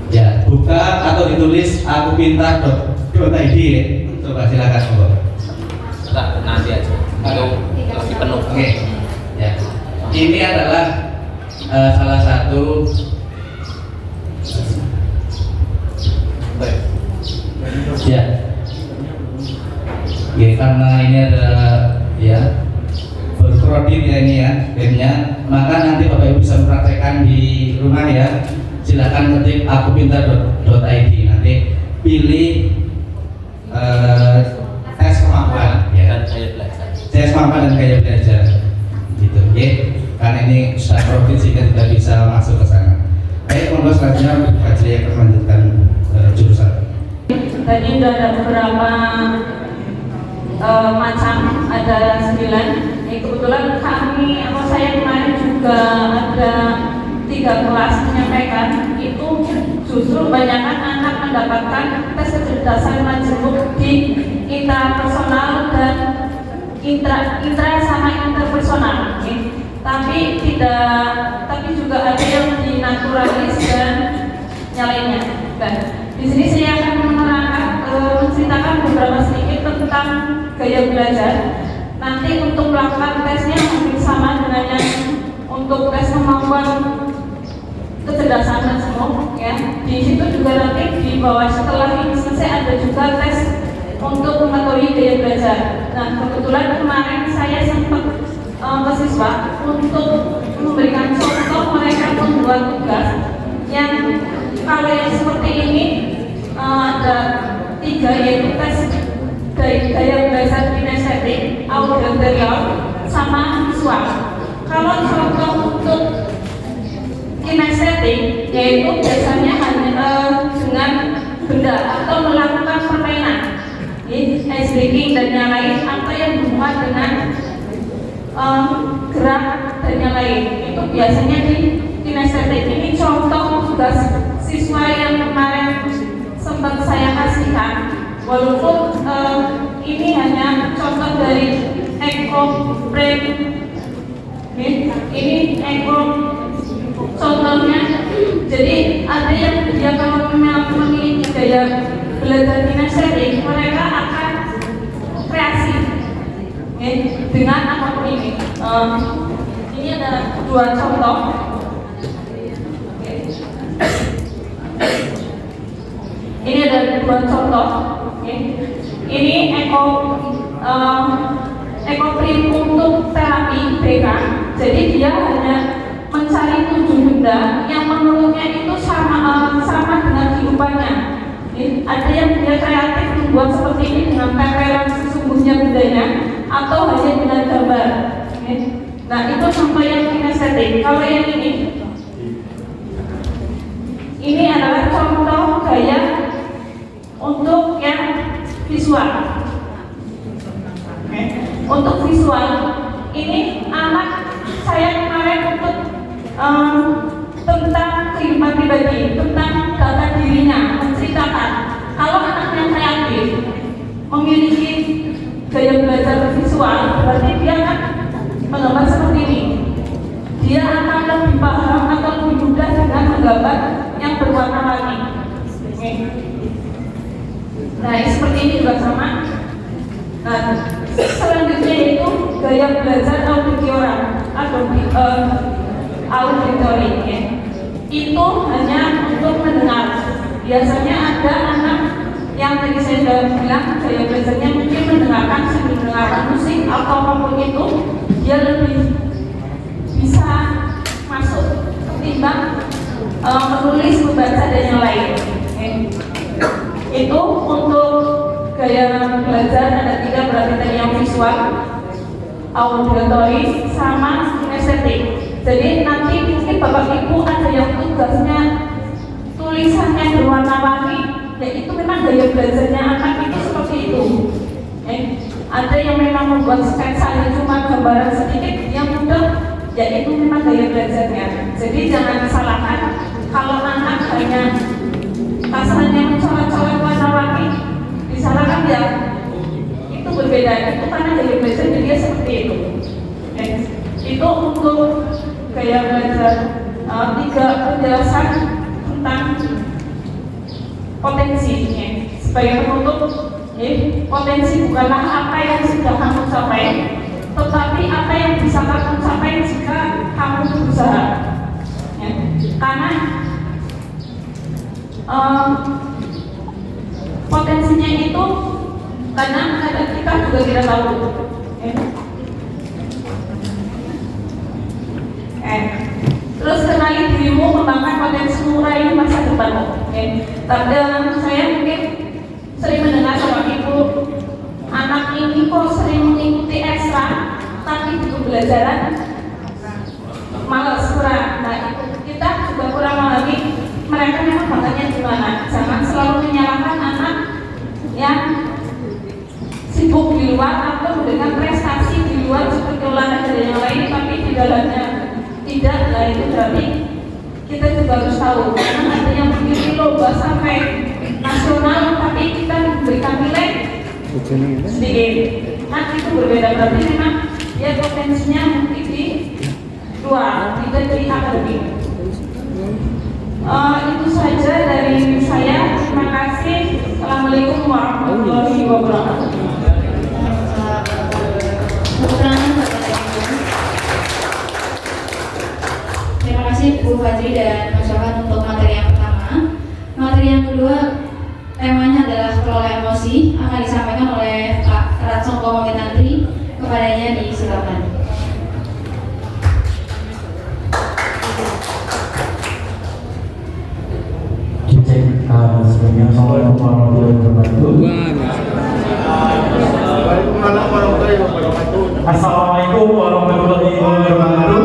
Speaker 5: ya, buka atau ditulis akupintar.id ya. Coba silakan monggo.
Speaker 1: Nanti aja atau masih penuh.
Speaker 5: Oke. Ya. Ini adalah salah satu ya. Ya, karena ini adalah ya berkredit ya ini ya gamenya, maka nanti Bapak Ibu bisa mempraktekkan di rumah ya. Silakan ketik akupintar.id, nanti pilih tes kemampuan ya, tes kemampuan dan gaya belajar gitu ya. Karena ini sudah provinsi sehingga tidak bisa masuk ke sana. Baik, monggo selanjutnya Pak Jaya akan melanjutkan jurusan.
Speaker 3: Tadi sudah ada beberapa macam, ada 9. Kebetulan kami atau saya kemarin juga ada 3 kelas menyampaikan itu justru banyakkan anak mendapatkan tes kecerdasan majemuk di intrapersonal dan intra sama interpersonal, tapi juga ada yang dinaturalis dan yang lainnya. Dan di sini saya akan menceritakan beberapa sedikit tentang gaya belajar. Nanti untuk melakukan tesnya mungkin sama dengan yang untuk tes kemampuan kecerdasan majemuk, ya. Di situ juga nanti di bawah setelah ini selesai ada juga tes untuk mengetahui gaya belajar. Nah, kebetulan kemarin saya sempat ke siswa untuk memberikan contoh mereka membuat tugas yang kalau yang seperti ini ada 3, yaitu tes gaya belajar kinestetik, auditorial, sama visual. Kalau contoh untuk kinestetik, yaitu biasanya hanya dengan benda atau melakukan permainan, ice breaking dan yang lain, atau yang berhubungan dengan gerak dan yang lain. Itu biasanya di kinestetik. Ini contoh tugas siswa yang kemarin sempat saya kasihkan. Walaupun ini hanya contoh dari Eko Frame, ini Eko contohnya. Jadi ada yang dia kalau memiliki gaya belajar kinestetik, mereka akan kreasi dengan apapun ini. Ini ada 2 contoh. Ini ada 2 contoh. Ini ekoprim untuk terapi BK. Jadi dia hanya mencari 7 benda yang menurutnya itu sama dengan kehidupannya. Ada yang dia kreatif membuat seperti ini dengan tempelan sesungguhnya bendanya atau hanya dengan gambar. Nah, itu contoh yang kinestetik. Kalau yang ini adalah contoh gaya untuk yang visual. Untuk visual, ini anak saya kemarin untuk tentang kehidupan pribadi, tentang data dirinya, menceritakan. Kalau anak yang kreatif memiliki gaya belajar visual, berarti dia akan menggambar seperti ini. Dia akan lebih paham atau lebih mudah dengan menggambar yang berwarna-warni. Nah, seperti ini juga sama. Nah, selanjutnya itu gaya belajar auditory, ya. Itu hanya untuk mendengar. Biasanya ada anak yang tadi saya sudah bilang gaya belajarnya mungkin mendengarkan musik atau apapun itu, dia lebih bisa masuk ketimbang menulis, membaca dan yang lain. Itu untuk gaya belajar ada 3, berarti tadi yang visual, auditory, sama kinestetik. Jadi nanti mungkin Bapak Ibu ada yang tugasnya tulisannya berwarna-warni, ya itu memang gaya belajarnya anak itu seperti itu. Ada yang memang membuat sketsa cuma gambaran sedikit, yang mudah, ya itu memang gaya belajarnya. Jadi jangan disalahkan kalau anak hanya kasarnya mencoret-coret warna-warni, disalahkan ya itu berbeda. Itu karena gaya belajarnya dia seperti itu. Itu untuk gaya belajar. 3 penjelasan tentang potensi. Sebagai penutup, potensi bukanlah apa yang sudah kamu capai, tetapi apa yang bisa kamu capai jika kamu berusaha. Karena potensinya itu karena kita juga tidak tahu. Terus kenali dirimu, mengembangkan potensimu, raih masa depanmu. Tapi saya mungkin sering mendengar sama ibu, anak ini kok sering mengikuti ekstra, tapi buku pembelajaran malas, kurang. Nah, kita juga kurang memahami mereka memang bakatnya di mana. Jangan selalu menyalahkan anak yang sibuk di luar atau dengan prestasi di luar seperti olahraga dan yang lain, tapi di dalamnya tidak. Lah itu berarti juga harus tahu, karena ada yang mengikuti lomba sampai nasional tapi kita memberikan nilai sedikit. Kan itu berbeda, berarti memang dia potensinya mungkin di luar, tidak di akademik. Itu saja dari saya. Terima kasih. Assalamualaikum warahmatullahi wabarakatuh.
Speaker 2: Terima kasih Bu Fadri dan Mas Johan untuk materi yang pertama. Materi yang kedua temanya adalah kelola emosi, akan disampaikan oleh Pak Ratsongko Momitantri. Kepadanya disilakan.
Speaker 4: Sebelumnya Assalamualaikum warahmatullahi wabarakatuh. Assalamualaikum warahmatullahi wabarakatuh.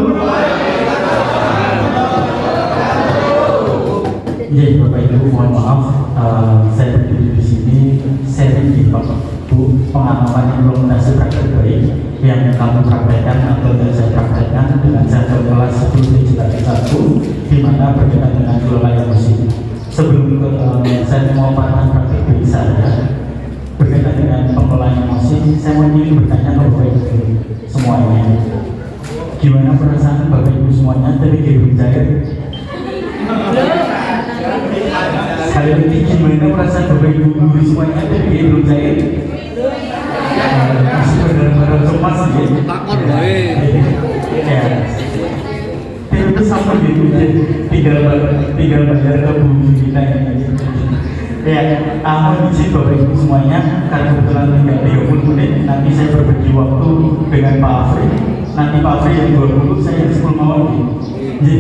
Speaker 4: Ya, Bapak Ibu, mohon maaf, saya berdiri di sini sharing di Bu pengalaman implementasi praktek baik yang kamu praktekkan atau yang saya praktekkan dengan jadwal kelas 10.1 di mana berkaitan dengan kelola emosi. Sebelum saya mau praktek baik saya berkaitan dengan pengelolaan emosi, saya mau ingin bertanya ke Bapak Ibu semuanya, gimana perasaan Bapak Ibu semuanya dari kehidupan cair? Sekali lagi, gimana perasaan Bapak Ibu guru semuanya dari kehidupan cair? Masih benar-benar cemas ya?
Speaker 6: Takut baik.
Speaker 4: Ya. Itu sama gitu, tinggal bayar ke bumi kita ini. Ya, mohon izin Bapak Ibu semuanya, karena kebetulan tinggal 30 menit, nanti saya berbagi waktu dengan Pak Afri. Nanti Pak Afri yang 20, saya yang 10 mau lagi.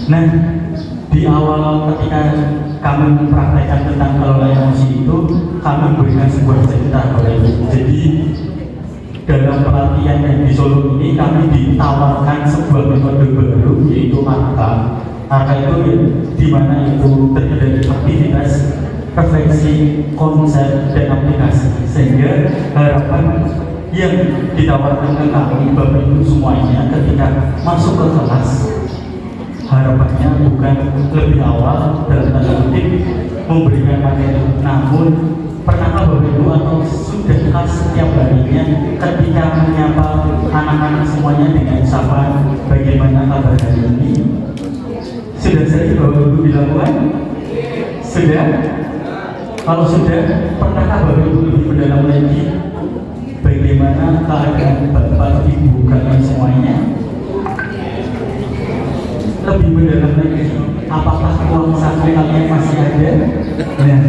Speaker 4: Nah, di awal ketika kami mempraktekkan tentang kelola emosi itu, kami memberikan sebuah cerita Bapak Ibu. Jadi dalam pelatihan yang di Solo ini kami ditawarkan sebuah metode baru, yaitu ARKA. ARKA itu di mana itu terdiri dari aktivitas, refleksi, konsep, dan aplikasi. Sehingga harapan yang ditawarkan ke kami Bapak Ibu semuanya ketika masuk ke kelas, harapannya bukan lebih awal dalam tanda kutip memberikan materi, namun pernahkah Bapak Ibu atau sudahkah setiap harinya ketika menyapa anak-anak semuanya dengan sapaan bagaimana kabar hari ini? Sudah sering Bapak Ibu dilakukan? Sudah? Kalau sudah, pernahkah Bapak Ibu lebih mendalam lagi bagaimana keadaan Bapak Ibu kalian semuanya? Lebih mendalam lagi, apakah uang saku kalian masih ada? Nah,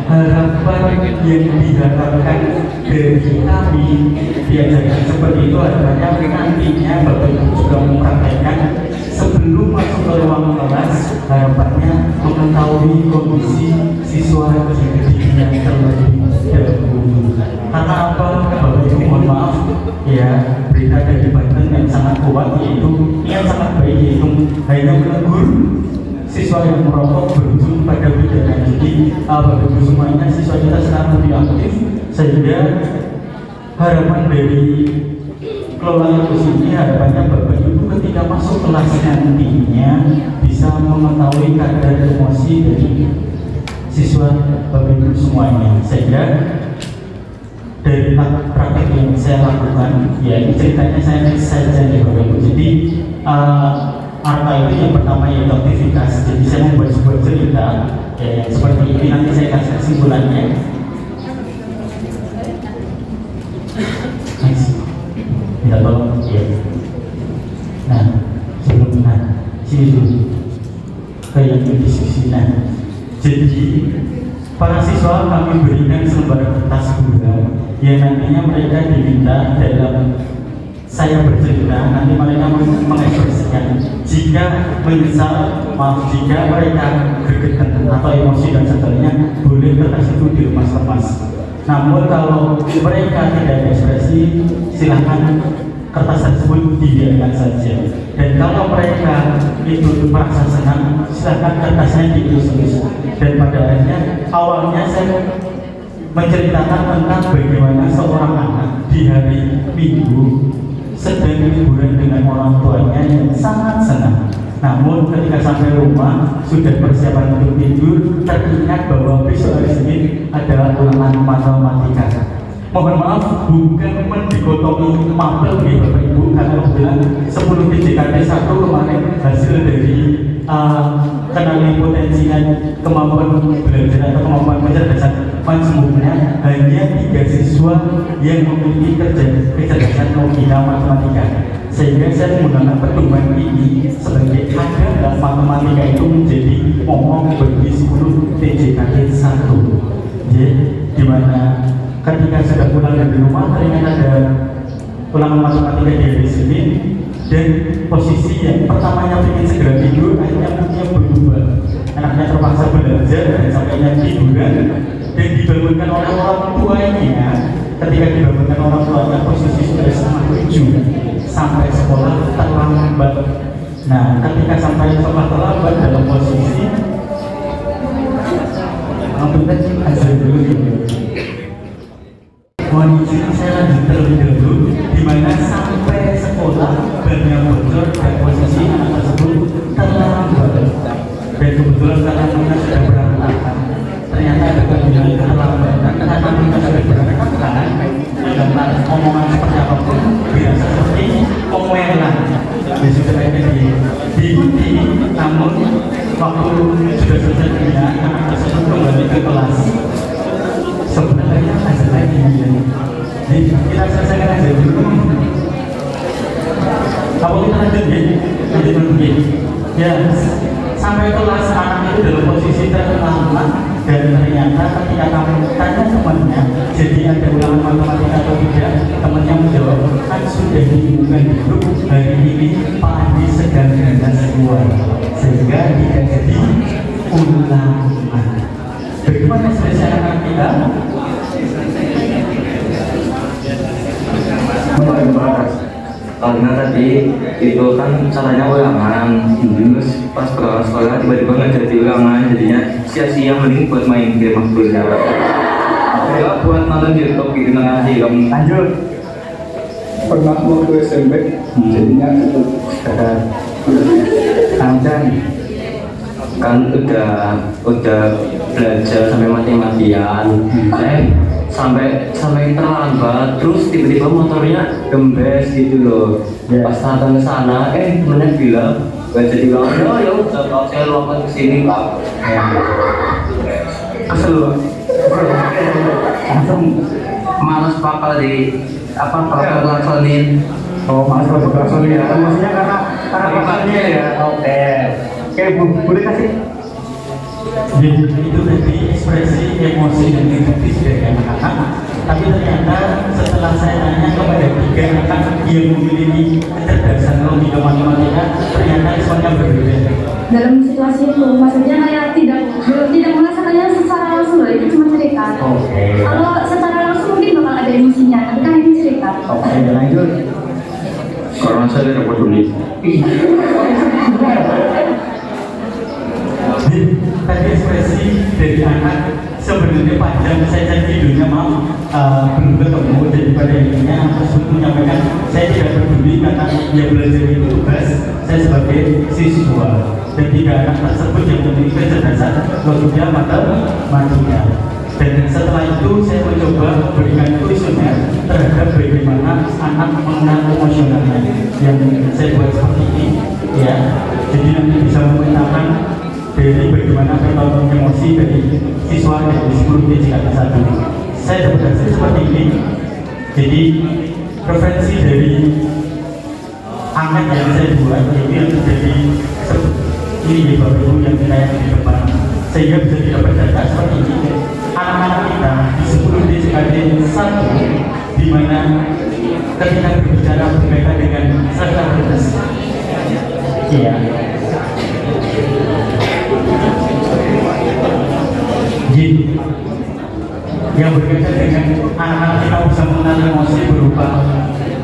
Speaker 4: harapan yang diharapkan dari kami diajarkan seperti itu adalah nantinya Bapak Ibu juga mempraktekkan sebelum masuk ke ruang kelas, harapannya mengetahui kondisi siswa yang terlebih dahulu. Karena apa? Bapak Ibu mohon maaf ya, berita dari Banten yang sangat kuat yaitu yang sangat baik, yaitu hanya menegur siswa yang merokok berujung pada pidana. Jadi Bapak Ibu semuanya, siswa kita sekarang lebih aktif, sehingga harapan dari kelola emosi ini harapannya Bapak Ibu ketika masuk kelas nantinya bisa mengetahui kadar emosi dari siswa Bapak Ibu semuanya. Sehingga dari praktek yang saya lakukan, ya ini ceritanya saya saja ya Bapak Ibu. Jadi ARKA itu yang pertama yaitu aktivitas. Jadi saya membuat sebuah cerita ya, seperti ini, nanti saya kasih kesimpulannya. Tidak tolong ya. Nah, sebelum sini dulu ke yang diskusi. Nah, jadi para siswa kami berikan selembar kertas buram yang nantinya mereka diminta dalam saya bercerita, nanti mereka mengekspresikan jika menyesal, maaf jika mereka gregetan atau emosi dan seterusnya, boleh kertas itu diremas-remas. Namun kalau mereka tidak ekspresi, silahkan kertas tersebut dibiarkan saja. Dan kalau mereka itu merasa senang, silahkan kertasnya ditulis-tulis. Dan pada akhirnya awalnya saya menceritakan tentang bagaimana seorang anak di hari Minggu sedang liburan dengan orang tuanya yang sangat senang. Namun ketika sampai rumah sudah persiapan untuk tidur, teringat bahwa besok hari Senin adalah ulangan matematika. Mohon maaf, bukan mendikotomi mapel nih Bapak Ibu, karena kebetulan 10 DJKT 1 kemarin hasil dari kenali potensi dan kemampuan belajar atau kemampuan kecerdasan majmuknya hanya 3 siswa yang memiliki kecerdasan logika matematika, sehingga saya menggunakan pertemuan ini sebagai agar matematika itu menjadi momok bagi 10 DJKT 1, ya, dimana ketika sudah pulang dari rumah ternyata ada ulangan matematika di hari Senin, dan posisi yang pertamanya ingin segera tidur akhirnya moodnya berubah. Anaknya terpaksa belajar dan sampainya tiduran dan dibangunkan oleh orang tuanya. Ketika dibangunkan orang tuanya posisi sudah 6:30 sampai sekolah terlambat. Nah, ketika sampai sekolah terlambat dalam posisi azan dulu gitu. Mohon izin saya lanjut terlebih dahulu, di mana sampai sekolah bannya bocor dan posisi anak tersebut terlambat. Dan kebetulan karena kita sudah berantakan, ternyata ada kebijakan keterlambatan karena kita sudah berantakan. Dengan omongan seperti apapun biasa seperti omelan, ya sudah ada diikuti. Namun waktu sudah selesai dunia, anak tersebut kembali ke kelas. Sebenarnya ada lagi ya. Jadi kita selesaikan aja dulu. Kalau kita lanjut ya, lanjut dulu ya. Sampai kelas anak itu dalam posisi terlambat, dan ternyata ketika kamu tanya temannya, jadi ada ulangan matematika atau tidak, temannya menjawab, kan sudah diumumkan di grup hari ini Pak Andi sedang ganas keluar, sehingga tidak jadi ulangan. Bagaimana selesai anak kita?
Speaker 6: Karena tadi itu kan caranya ulangan, terus pas berangkat sekolah tiba-tiba nggak jadi ulangan, jadinya sia-sia, mending buat main game waktunya. Ya buat nonton YouTube gitu nanti kamu.
Speaker 4: Lanjut.
Speaker 7: Pernah waktu SMP, jadinya itu
Speaker 4: Kancan.
Speaker 6: Kan udah belajar sampai mati-matian, sampai terlambat, terus tiba-tiba motornya gembes gitu loh. Pas datang ke sana, temennya bilang gak jadi ulangan. Ya udah, kalau saya lompat kesini Pak. Kesel langsung malas papal di papal laksonin.
Speaker 4: Oh, malas papal laksonin ya. Maksudnya karena papalnya ya. Oke, boleh kasih. Jadi itu tadi ekspresi emosi dan negatif dari anak-anak. Tapi ternyata setelah saya tanya kepada 3 anak yang memiliki kecerdasan logika matematika, ternyata responnya berbeda.
Speaker 8: Dalam situasi itu, maksudnya kayak tidak merasakannya secara langsung loh, itu cuma cerita. Kalau secara langsung mungkin bakal ada emosinya, tapi kan ini cerita.
Speaker 4: Oke, lanjut.
Speaker 6: Karena saya tidak peduli.
Speaker 4: Tadi ekspresi dari anak sebenarnya panjang, saya cari videonya belum ketemu. Jadi pada intinya tersebut menyampaikan saya tidak peduli karena yang belajar itu tugas saya sebagai siswa, dan 3 anak tersebut yang memiliki kecerdasan logika matematika. Dan setelah itu saya mencoba memberikan kuesioner terhadap bagaimana anak mengenal emosionalnya, yang saya buat seperti ini ya. Jadi nanti bisa memetakan dari bagaimana perkembangan emosi dari siswa dari 10 DJKT 1. Saya dapat hasil seperti ini. Jadi referensi dari angkat yang saya buat itu yang terjadi ini Bapak Ibu yang kita yang di depan, sehingga bisa didapat data seperti ini. Anak-anak kita di 10 DJKT 1 di mana ketika berbicara berkaitan dengan self-awareness, iya. Yang berkaitan dengan anak-anak kita bisa mengenal emosi berupa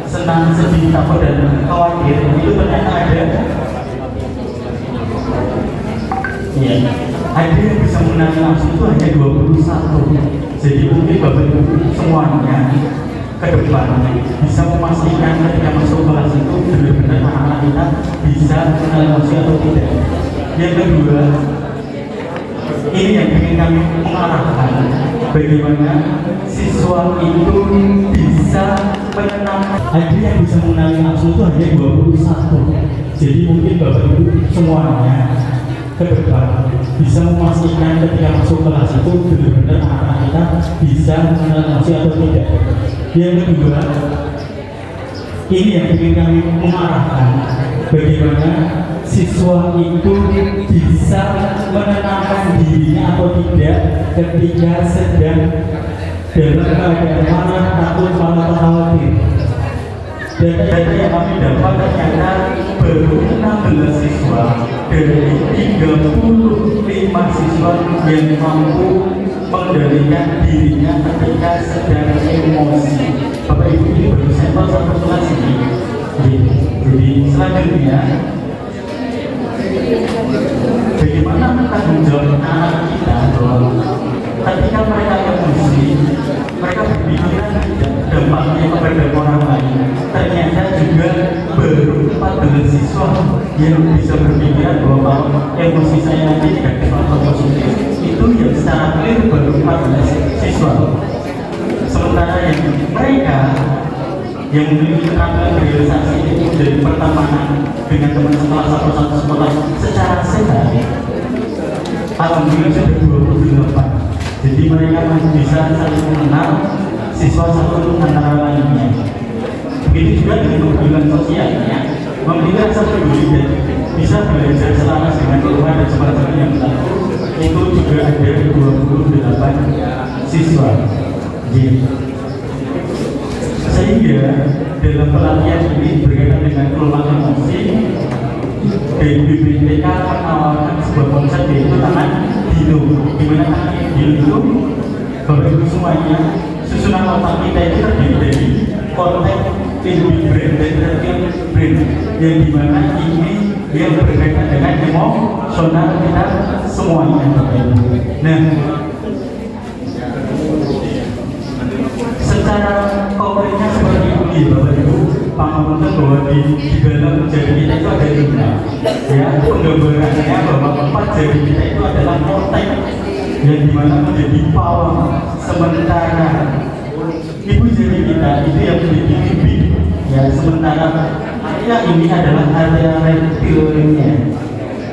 Speaker 4: senang, sedih, takut, dan khawatir, itu ternyata ada. Ya, ada yang bisa mengenal emosi itu hanya 21. Jadi mungkin Bapak Ibu semuanya ke depan bisa memastikan ketika masuk kelas itu benar-benar anak-anak kita bisa mengenal emosi atau tidak. Yang kedua, ini yang ingin kami mengarahkan, bagaimana siswa itu bisa menenangkan.
Speaker 9: Akhirnya yang bisa mengenali nafsu itu hanya 21. Jadi mungkin Bapak Ibu semuanya ke depan bisa memastikan ketika masuk kelas itu benar-benar anak-anak kita bisa mengenal nafsu atau tidak. Yang kedua, ini yang ingin kami mengarahkan, bagaimana siswa itu bisa menenangkan dirinya atau tidak ketika sedang dalam keadaan marah, takut, malah khawatir.
Speaker 4: Data yang kami dapat ternyata baru 16 siswa dari 35 siswa yang mampu mengendalikan dirinya ketika sedang emosi. Bapak Ibu, ini baru sampel satu kelas ini. Jadi selanjutnya, bagaimana tanggung jawab anak kita bahwa ketika mereka emosi, mereka berpikiran dampaknya kepada orang lain. Ternyata juga baru 14 siswa yang bisa berpikiran bahwa emosi saya nanti tidak sesuatu positif. Itu yang secara clear baru 14 siswa. Sementara yang mereka yang memiliki keterampilan realisasi itu menjadi pertemanan dengan teman sekolah satu sekolah secara sehat, alhamdulillah sudah 28. Jadi mereka masih bisa saling mengenal siswa satu antara lainnya. Begitu juga dengan hubungan sosialnya, memberikan satu dan bisa belajar selaras dengan keluar dan sebagainya yang berlaku. Itu juga ada 28 siswa. Sehingga dalam pelatihan ini berkaitan dengan kelolaan emosi, BPPK menawarkan sebuah konsep yaitu tangan hidung. Di mana tangan hidung itu, Bapak Ibu semuanya, susunan otak kita itu terdiri dari korteks, limbic brain, dan reptilian brain, yang dimana ini yang berkaitan dengan emosional kita semuanya, Bapak Ibu. Nah, secara konkretnya seperti ini, Bapak Ibu, pangapunten bahwa di dalam jari kita itu ada 5. Ya, penggambarannya bahwa 4 jari kita itu adalah korteks yang dimana menjadi pawang, sementara ibu jari kita itu yang menjadi limbic. Ya, sementara area ini adalah area reptilnya.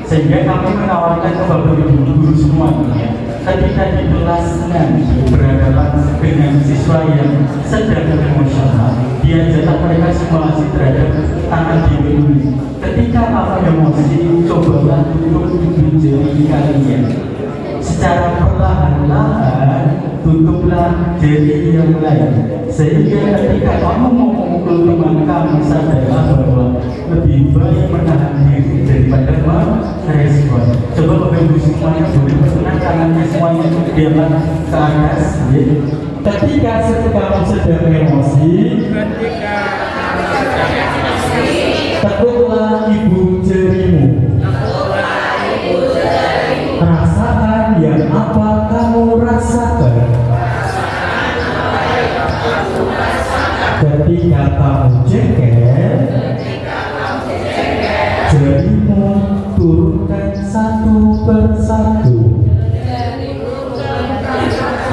Speaker 4: Sehingga kami menawarkan ke Bapak Ibu guru semuanya, ketika di kelas nanti berhadapan dengan siswa yang sedang emosional, diajarkan mereka simulasi terhadap tangan diri ini. Ketika apa emosi, cobalah tutup ibu jari kalian secara perlahan-lahan, tutuplah jari yang lain, sehingga ketika kamu mau memukul teman kamu, sadarlah bahwa lebih baik menahan diri daripada merespon. Coba Bapak Ibu semuanya boleh berkenan tangannya semuanya diangkat ke atas.
Speaker 9: Ketika kamu sedang emosi, tekuklah ibu jarimu. Rasakan yang apa kamu rasakan. Ketika kamu jengkel, jarimu turunkan satu persatu.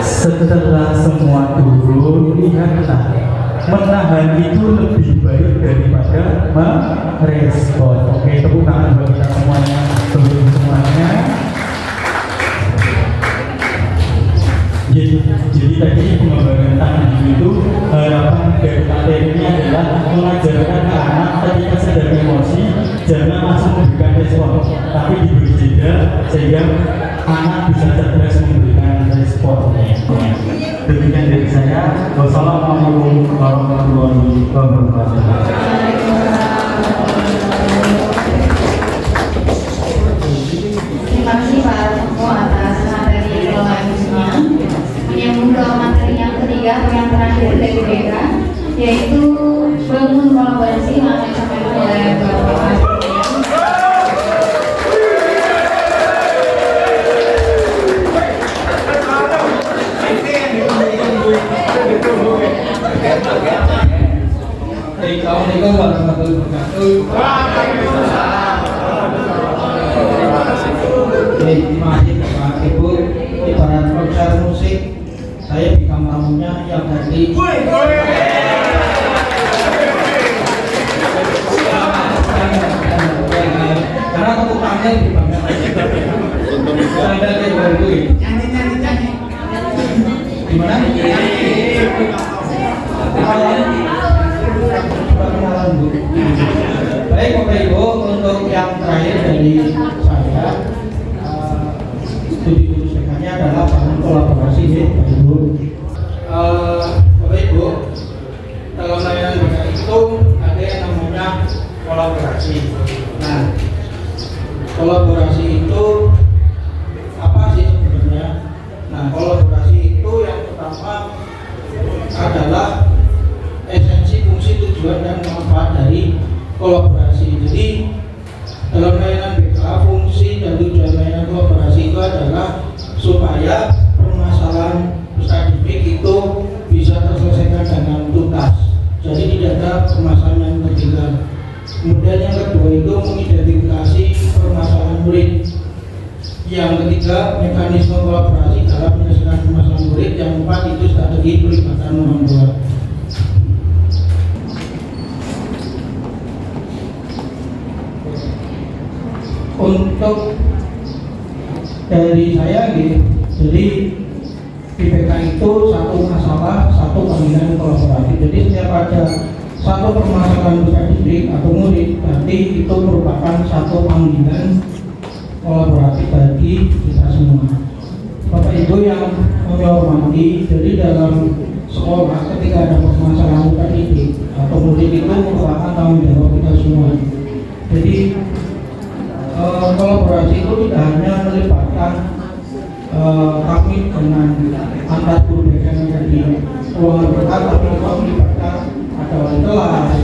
Speaker 9: Setelah semua turun, lihatlah, menahan itu lebih baik daripada merespon. Oke, tepuk tangan buat kita semuanya, sebelum semuanya. Jadi tadi pengembangan tangan itu harapan dari materi ini adalah mengajarkan ke anak ketika sedang emosi jangan langsung memberikan respon, tapi diberi jeda sehingga anak bisa cerdas memberikan responnya.
Speaker 4: Demikian dari saya. Wassalamualaikum warahmatullahi wabarakatuh.
Speaker 2: Terima kasih Pak Alfonso atas materi kelompoknya. Menyambung ke materi yang ketiga atau yang terakhir dari BK, yaitu bangun kolaborasi yang akan disampaikan oleh Bapak.
Speaker 7: Oke.
Speaker 9: Soalnya dibanggakan. Ada yang baru itu. Nyanyi. Gimana? Kenalan Bu. Baik Bapak Ibu, untuk yang terakhir dari saya, studi khususnya adalah bangun kolaborasi ya Bapak Ibu. Bapak Ibu, dalam layanan BKI itu ada yang namanya kolaborasi. Nah, kolaborasi itu apa sih sebenarnya? Nah, kolaborasi itu yang pertama adalah esensi, fungsi, tujuan, dan manfaat dari kolaborasi. Jadi dalam layanan BKA, fungsi dan tujuan layanan kolaborasi itu adalah supaya permasalahan akademik itu bisa terselesaikan dengan tuntas. Jadi tidak ada permasalahan yang tertinggal. Kemudian yang kedua itu mengidentifikasi permasalahan murid. Yang ketiga, mekanisme kolaborasi dalam menyelesaikan permasalahan murid. Yang keempat itu strategi pelibatan orang tua. Untuk dari saya gitu, jadi IPK itu satu masalah, satu panggilan kolaboratif. Jadi setiap ada satu permasalahan peserta didik atau murid, berarti itu merupakan satu panggilan kolaboratif bagi kita semua. Bapak Ibu yang kami hormati, jadi dalam sekolah ketika ada permasalahan peserta didik atau murid itu merupakan tanggung jawab kita semua. Jadi kolaborasi itu tidak hanya melibatkan kami dengan antar guru BK yang ada di ruangan BK, tapi juga melibatkan ada wali kelas,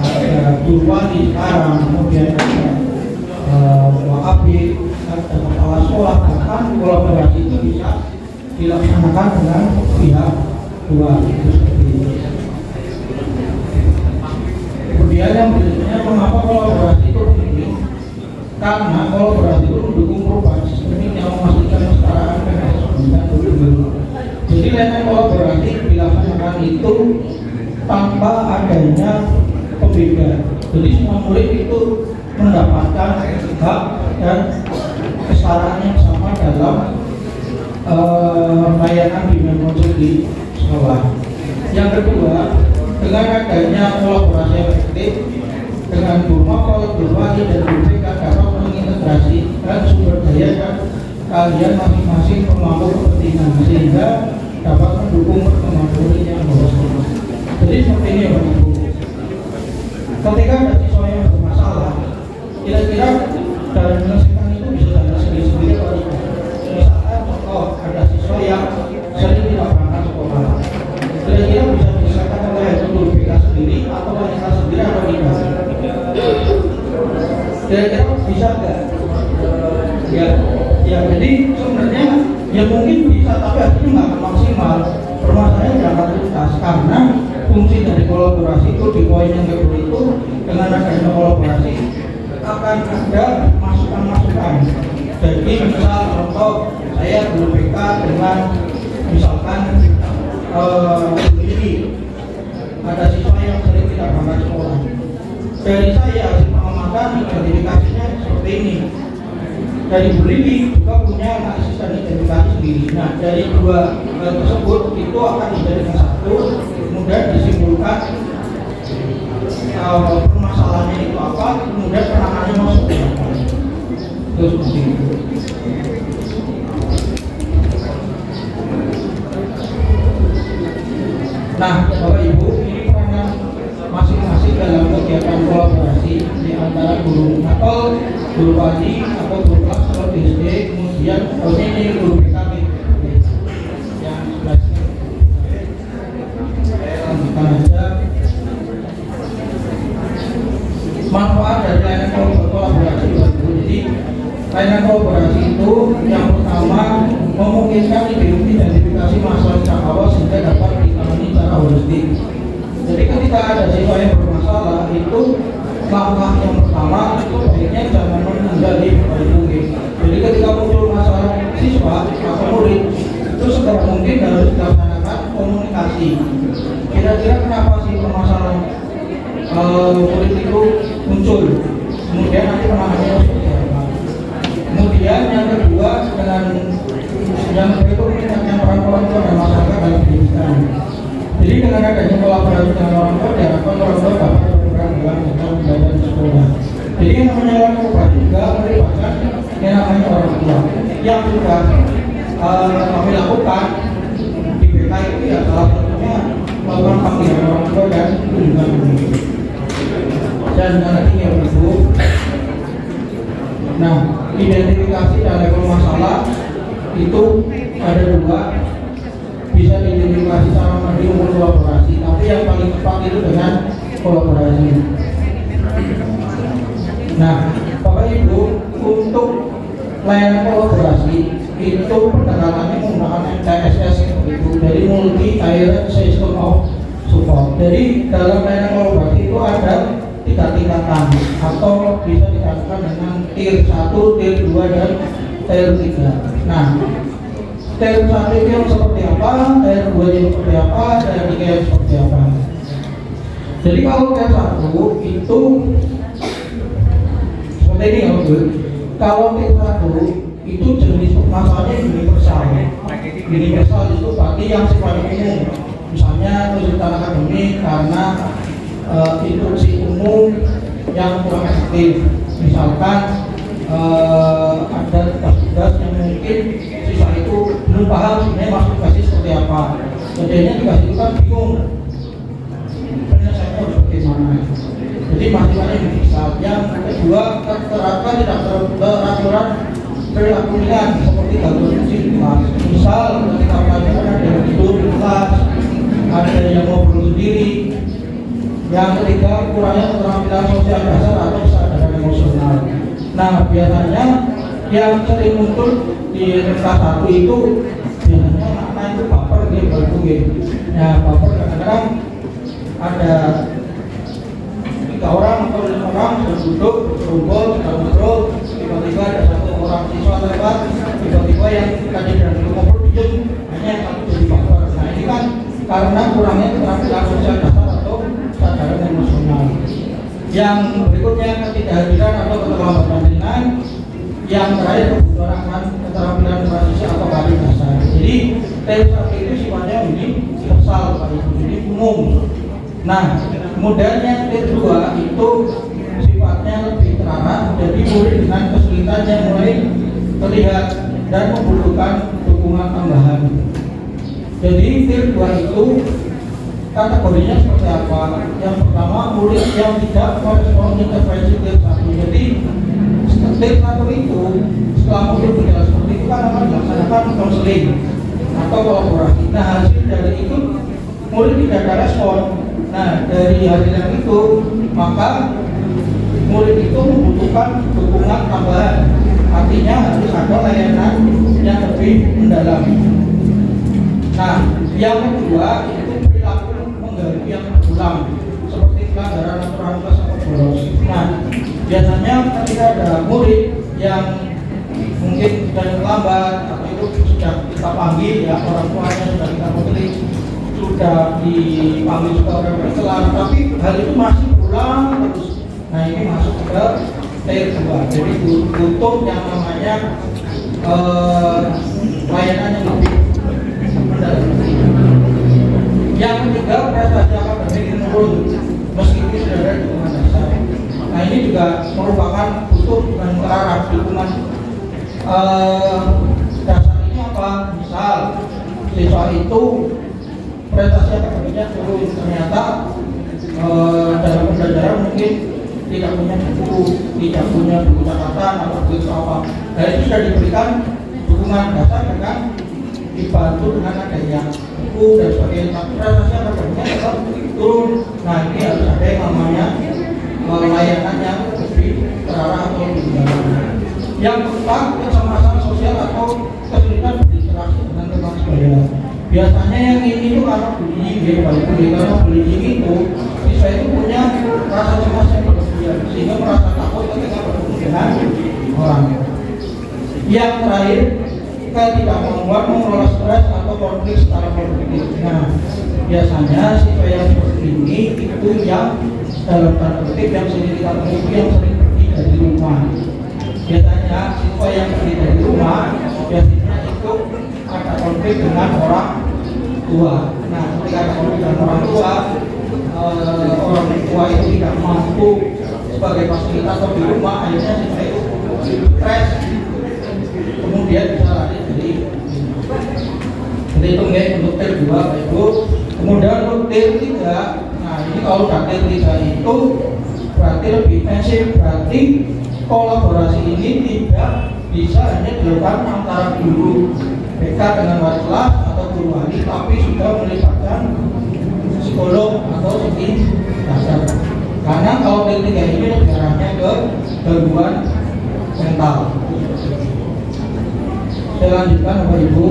Speaker 9: ada guru wali sekarang, kemudian ada WAKB, ada kepala sekolah. Bahkan kolaborasi itu bisa dilaksanakan dengan pihak luar itu seperti itu. Kemudian yang berikutnya, mengapa kolaborasi itu penting? Karena kolaborasi itu mendukung perubahan sistemik yang memastikan kesetaraan dan guru. Jadi layanan kolaborasi dilaksanakan itu tanpa adanya pembeda. Jadi semua murid itu mendapatkan hak dan kesetaraan yang sama dalam layanan bimbingan konsul di sekolah. Yang kedua, dengan adanya kolaborasi yang efektif dengan Burma, guru wali dan BPK dapat mengintegrasi dan sumber daya dan kalian masing-masing pemangku kepentingan sehingga dapat mendukung perkembangan murid yang bagus. Jadi seperti ini Bapak Ibu. Ketika ada siswa yang bermasalah, kira-kira dalam menyelesaikan itu bisa jalan sendiri-sendiri atau tidak? Misalkan contoh ada siswa yang sering tidak berangkat sekolah, kira-kira bisa diselesaikan oleh guru BK sendiri atau wanita sendiri atau tidak? Kira-kira bisa nggak? Ya, jadi sebenarnya ya mungkin bisa, tapi hasilnya nggak akan maksimal. Permasalahannya tidak akan tuntas karena fungsi dari kolaborasi itu di poin yang kedua itu, dengan adanya kolaborasi akan ada masukan-masukan. Jadi misal contoh saya guru BK dengan misalkan ini ada siswa yang sering tidak berangkat sekolah. Dari saya hasil pengamatan identifikasinya seperti ini. Dari Bu Lili juga punya analisis dan identifikasi sendiri. Nah, dari dua tersebut itu akan dijadikan satu, kemudian disimpulkan permasalahannya itu apa, kemudian penanganannya masuk ke apa. Itu seperti itu. Nah, Bapak Ibu, ini peranan masing-masing dalam kegiatan kolaborasi di antara guru atau guru wali atau guru kelas atau SD, kemudian ini guru BKB yang sebelahnya. Lanjutkan aja. Manfaat dari layanan kolaborasi. Jadi layanan kolaborasi itu yang pertama memungkinkan identifikasi masalah sejak awal sehingga dapat ditangani secara holistik. Jadi ketika ada siswa yang bermasalah itu langkah yang pertama itu baiknya jangan menunda di mungkin. Jadi ketika muncul masalah siswa atau murid itu segera mungkin harus dilaksanakan komunikasi. Kira-kira kenapa sih permasalahan murid itu muncul? Kemudian nanti penanganannya seperti apa?
Speaker 10: yang itu meningkatkan peran orang tua dan masyarakat dalam pendidikan. Jadi dengan adanya kolaborasi dengan orang tua diharapkan orang tua dapat berperan dalam belajar di sekolah. Jadi yang namanya koperasi juga melibatkan yang namanya orang tua yang juga kami lakukan di BK itu ya salah satunya melakukan panggilan orang tua dan kunjungan guru. Dan nanti yang itu, nah identifikasi dan level masalah itu ada dua, bisa diidentifikasi secara mandiri maupun kolaborasi. Tapi yang paling tepat itu dengan kolaborasi. Nah, Bapak Ibu, untuk layanan kolaborasi itu pendekatannya menggunakan MTSS itu, dari multi tiered system of support. Jadi dalam layanan kolaborasi itu ada 3 tingkatan atau bisa dikatakan dengan tier 1, tier 2 dan tier 3. Nah, tier 1 itu yang seperti apa, tier 2 yang seperti apa, tier 3 yang seperti apa. Jadi kalau tier 1 itu seperti ini ya, kalau tier 1 itu jenis masalahnya universal. Universal itu berarti yang sifatnya umum, misalnya kesulitan akademik karena instruksi umum yang kurang efektif, misalkan ada tugas yang mungkin siswa itu belum paham sebenarnya masuk dikasih seperti apa, jadinya dikasih itu kan bingung penyelesaiannya harus bagaimana. Jadi masih universal. Yang kedua, terapkan tidak teraturan perilaku ringan seperti gangguan fungsi di kelas. Misal ketika pelajaran ada yang tidur di kelas, ada yang ngobrol sendiri. Yang ketiga, kurangnya keterampilan sosial dasar atau kesadaran emosional. Nah, biasanya yang sering muncul di kelas 1 itu biasanya anak itu baper gitu, ya baper kadang-kadang ada 3 orang atau 5 orang sedang duduk berkumpul sedang ngobrol, tiba-tiba ada 1 orang siswa lewat, tiba-tiba yang tadi dan ngobrol diem, hanya yang satu jadi baper. Nah, ini kan karena kurangnya keterampilan sosial dasar atau kesadaran emosional. Yang berikutnya ketidakhadiran atau keterlambatan ringan. Yang terakhir kebutuhan keterampilan transisi atau karir dasar. Jadi TSP itu sifatnya universal, ini umum. Nah, kemudian yang kedua itu sifatnya lebih terarah, jadi murid dengan kesulitan yang mulai terlihat dan membutuhkan dukungan tambahan. Jadi tier 2 itu kategorinya seperti apa? Yang pertama, murid yang tidak merespon intervensi tier 1. Jadi tier 1 itu setelah murid berjalan seperti itu kan akan dilaksanakan konseling atau kolaborasi. Nah, hasil dari itu murid tidak ada respon. Nah, dari hasil yang itu maka murid itu membutuhkan dukungan tambahan. Artinya harus ada layanan yang lebih mendalam. Nah, yang kedua itu perilaku mengganggu yang berulang seperti pelanggaran aturan kelas atau bolos. Nah, biasanya ketika ada murid yang mungkin sudah terlambat atau itu sudah kita panggil ya, orang tuanya sudah kita panggil, sudah dipanggil juga oleh berkelar, tapi hal itu masih berulang terus. Nah, ini masuk ke tier 2. Jadi butuh yang namanya layanan yang lebih mendalam. Yang ketiga, prestasi akademik menurun meskipun sudah ada dukungan dasar. Nah, ini juga merupakan butuh dan terarah dukungan dasar ini apa? Misal siswa itu prestasi akademiknya turun, ternyata dalam pembelajaran mungkin tidak punya buku, tidak punya buku catatan atau begitu apa. Dan itu sudah diberikan dukungan dasar dengan dibantu dengan adanya buku dan sebagainya. Tapi prestasi akademiknya tetap turun. Nah, ini harus ada yang namanya layanan yang lebih terarah atau lebih mendalam. Yang keempat, kecemasan sosial atau kesulitan berinteraksi dengan teman sebaya. Biasanya yang ini itu karena bullying, karena bullying itu siswa itu punya rasa cemas yang berlebihan sehingga merasa takut ketika bertemu dengan orang. Yang terakhir, ketidakmampuan mengelola stres atau konflik secara produktif. Nah, biasanya siswa yang seperti ini itu yang dalam tanda kutip yang sering kita temui yang sering pergi dari rumah. Biasanya siswa yang pergi dari rumah biasanya konflik dengan orang tua. Nah, ketika ada konflik dengan orang tua itu tidak mampu sebagai fasilitator di rumah, akhirnya siswa itu stres, kemudian bisa lari dari itu untuk tier 2 itu. Kemudian untuk tier 3, nah ini kalau udah tier 3 itu berarti lebih intensif, berarti kolaborasi ini tidak bisa hanya dilakukan antara guru BK dengan wali kelas atau guru wali, tapi sudah melibatkan psikolog atau psikiater. Karena kalau tier 3 ini lebih arahnya ke gangguan mental. Saya lanjutkan Bapak Ibu.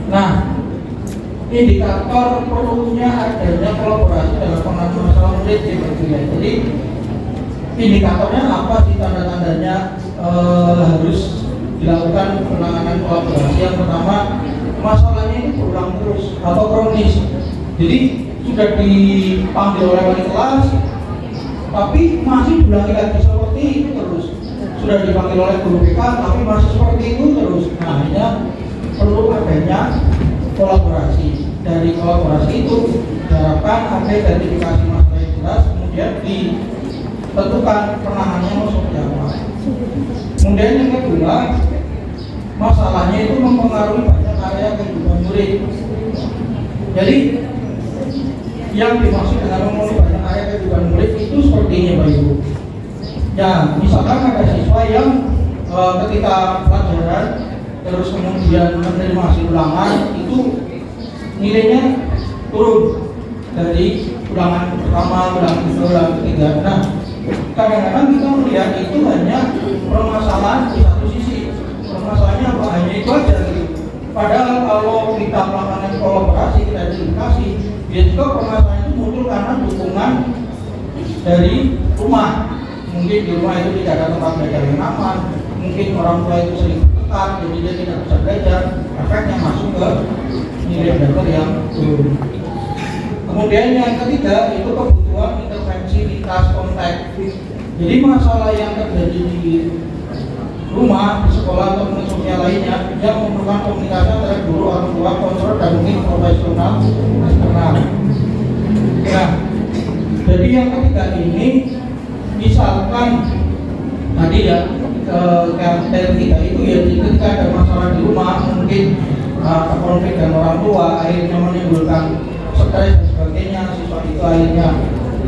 Speaker 10: Nah, indikator perlunya adanya kolaborasi dalam penanganan masalah murid di Berkuliah. Jadi indikatornya apa sih, tanda-tandanya harus dilakukan penanganan kolaborasi? Yang pertama, masalahnya ini berulang terus atau kronis. Jadi sudah dipanggil oleh wali kelas, tapi masih diulangi lagi seperti itu terus. Sudah dipanggil oleh guru BK, tapi masih seperti itu terus. Nah, ini perlu adanya kolaborasi. Dari kolaborasi itu diharapkan ada identifikasi masalah yang jelas, kemudian ditentukan penanganannya seperti apa. Kemudian yang kedua, masalahnya itu mempengaruhi banyak area kehidupan murid. Jadi yang dimaksud dengan mempengaruhi banyak area kehidupan murid itu seperti ini Pak Ibu. Ya, misalkan ada siswa yang ketika pelajaran terus kemudian menerima hasil ulangan itu nilainya turun dari ulangan pertama, ulangan kedua, ulangan ketiga. Nah, kadang-kadang kita melihat itu hanya permasalahan di satu sisi. Permasalahannya apa? Hanya itu aja gitu. Padahal kalau kita melakukan kolaborasi, kita edukasi, dia juga permasalahan itu muncul karena dukungan dari rumah. Mungkin di rumah itu tidak ada tempat belajar yang aman, mungkin orang tua itu sering tekan, jadi dia tidak bisa belajar, efeknya masuk ke nilai belajar yang turun. Kemudian yang ketiga itu kebutuhan intervensi lintas konteks. Jadi masalah yang terjadi di rumah, di sekolah atau di sosial lainnya yang memerlukan komunikasi antara guru, orang tua, konselor dan mungkin profesional eksternal. Nah, jadi yang ketiga ini misalkan tadi ya ketiga itu ya ketika ada masalah di rumah, mungkin konflik dengan orang tua akhirnya menimbulkan stres dan sebagainya, siswa itu akhirnya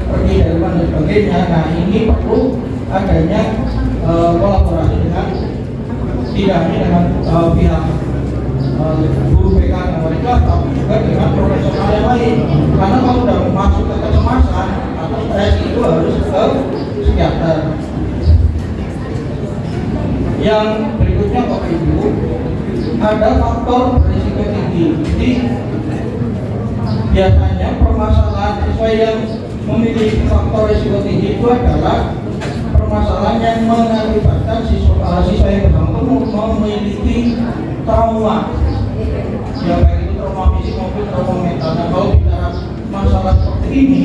Speaker 10: pergi dari rumah dan sebagainya. Nah, ini perlu adanya kolaborasi dengan tidak hanya dengan pihak guru BK dan wali kelas, tapi juga dengan profesional yang lain. Karena kalau sudah masuk ke kecemasan atau stres itu harus ke psikiater. Yang berikutnya Bapak Ibu, ada faktor berisiko tinggi. Jadi biasanya permasalahan siswa yang memiliki faktor risiko tinggi itu adalah permasalahan yang mengakibatkan siswa yang bersangkutan memiliki trauma. Ya, baik itu trauma fisik maupun trauma mental. Nah, kalau bicara masalah seperti ini,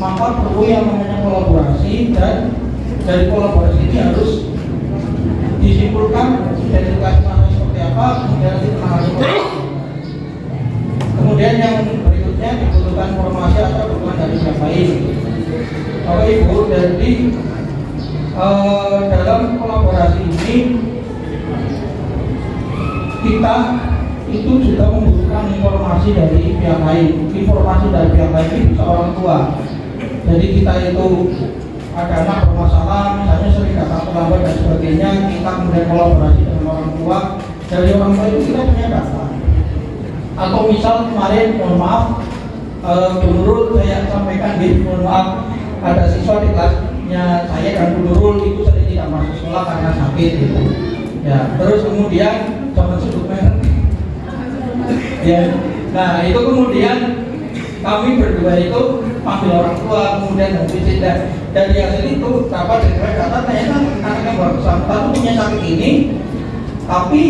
Speaker 10: maka perlu yang namanya kolaborasi, dan dari kolaborasi ini harus disimpulkan identifikasi masalah seperti apa, kemudian ditangani. Kemudian yang berikutnya dibutuhkan formasi atau dukungan dari pihak lain. Bapak Ibu, jadi dalam kolaborasi ini kita itu juga membutuhkan informasi dari pihak lain. Informasi dari pihak lain itu bisa orang tua. Jadi kita itu ada anak bermasalah, misalnya sering datang terlambat dan sebagainya, kita kemudian kolaborasi dengan orang tua. Dari orang tua itu kita punya data. Atau misal kemarin, mohon maaf, Bu Nurul saya sampaikan mohon maaf, ada siswa di kelasnya saya dan Bu Nurul itu sering tidak masuk sekolah karena sakit gitu. Ya, terus kemudian jangan sebut merek. Ya, nah itu kemudian kami berdua itu panggil orang tua, kemudian visit, dan dari hasil itu dapat dari data ternyata anak yang bersangkutan itu punya sakit ini, tapi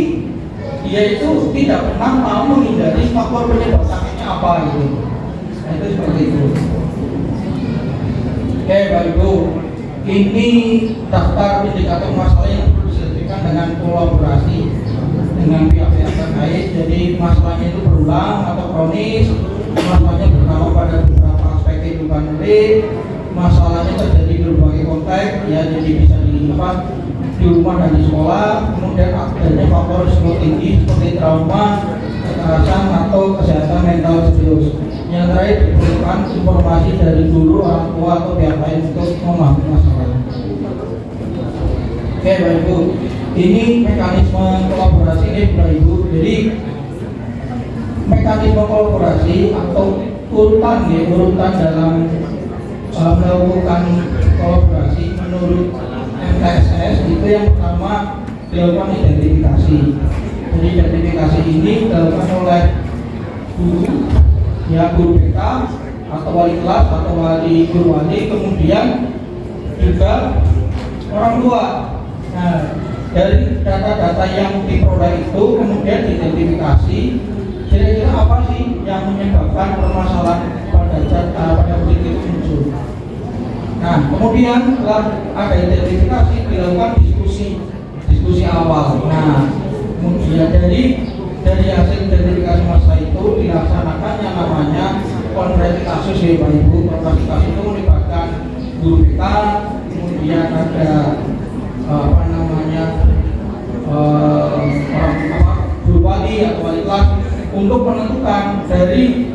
Speaker 10: dia itu tidak pernah mau menghindari faktor penyebab sakitnya apa gitu. Nah, itu seperti itu. Oke, Bapak Ibu, ini daftar indikator masalah yang perlu diselesaikan dengan kolaborasi. dengan pihak-pihak terkait. Jadi masalahnya itu berulang atau kronis, masalahnya berdampak pada beberapa aspek kehidupan murid, masalahnya terjadi di berbagai konteks, ya jadi bisa di rumah dan di sekolah, kemudian adanya faktor risiko tinggi seperti trauma, kekerasan atau kesehatan mental serius. Yang terakhir diperlukan informasi dari guru, orang tua atau pihak lain untuk memahami masalah. Oke Bapak Ibu, ini mekanisme kolaborasi ini Bapak Ibu. Jadi mekanisme kolaborasi atau urutan dalam melakukan kolaborasi menurut MTSS itu yang pertama dilakukan identifikasi. Jadi identifikasi ini dilakukan oleh guru, ya guru BK atau wali kelas atau guru wali, kemudian juga orang tua. Nah, dari data-data yang diperoleh itu kemudian diidentifikasi kira-kira apa sih yang menyebabkan permasalahan pada murid itu muncul. Nah, kemudian setelah ada identifikasi dilakukan diskusi awal. Nah, kemudian dari hasil identifikasi masalah itu dilaksanakan yang namanya konferensi kasus ya Bapak Ibu. Konferensi kasus itu melibatkan guru BK, kemudian ada guru wali atau wali kelas untuk menentukan dari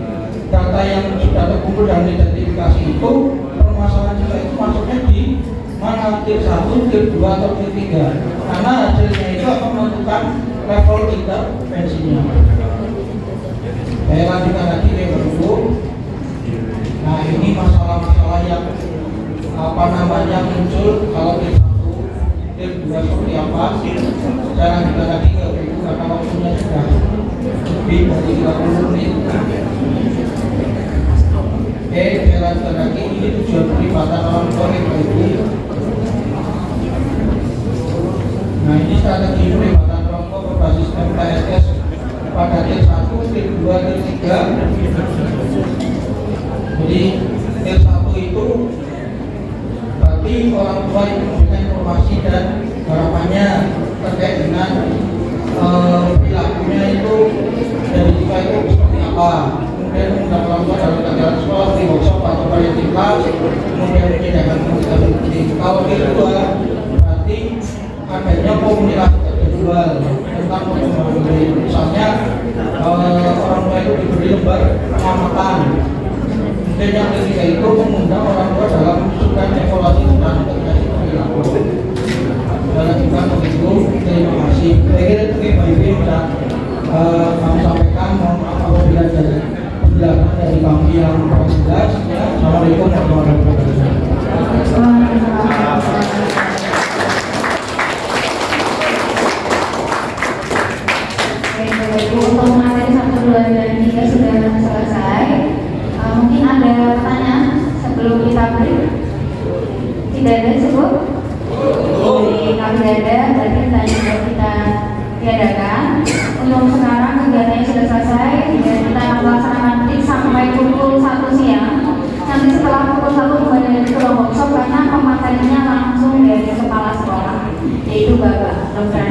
Speaker 10: data yang sudah terkumpul dan identifikasi itu permasalahan kita itu masuknya di mana, tier 1, tier 2 atau tier 3, karena hasilnya itu akan menentukan level intervensinya. Saya lanjutkan lagi ya Bapak Ibu. Nah, ini masalah-masalah yang muncul kalau tier 1, tier 2 seperti apa. Saya lanjutkan lagi ke Bapak Ibu karena waktunya sudah lebih dari 30 menit. Oke, saya lanjutkan lagi. Ini tujuan pelibatan orang tua Bapak Ibu. Nah, ini strategi pelibatan orang tua berbasis MTSS pada tier 1, tier 2, tier 3. Jadi tier 1 itu berarti orang tua yang memberikan informasi dan harapannya terkait dengan perilakunya itu dari siswa itu seperti apa. Kemudian mengundang orang tua dalam kegiatan sekolah seperti workshop atau variety class, kemudian menyediakan komunikasi. Kalau tier 2 berarti adanya komunikasi terjadwal tentang perkembangan murid. Misalnya orang tua itu diberi lembar pengamatan. Kemudian yang ketiga itu mengundang orang tua dalam menyusun evaluasi tentang integrasi perilaku. Dalam juga begitu, terima kasih. Saya kira itu Bapak Ibu yang sudah kami sampaikan. Mohon maaf apabila ada penjelasan dari kami yang kurang jelas. Assalamualaikum warahmatullahi wabarakatuh.
Speaker 2: Untuk materi 1, 2, dan 3 sudah selesai. Mungkin ada pertanyaan sebelum kita break? Tidak ada sebut? Jadi kalau tidak ada, berarti pertanyaan kita tiadakan. Untuk sekarang kegiatannya sudah selesai dan kita akan melaksanakan break sampai pukul 1 siang. Nanti setelah pukul 1 kembali ke workshop karena pematerinya langsung dari kepala sekolah, yaitu Bapak Dr.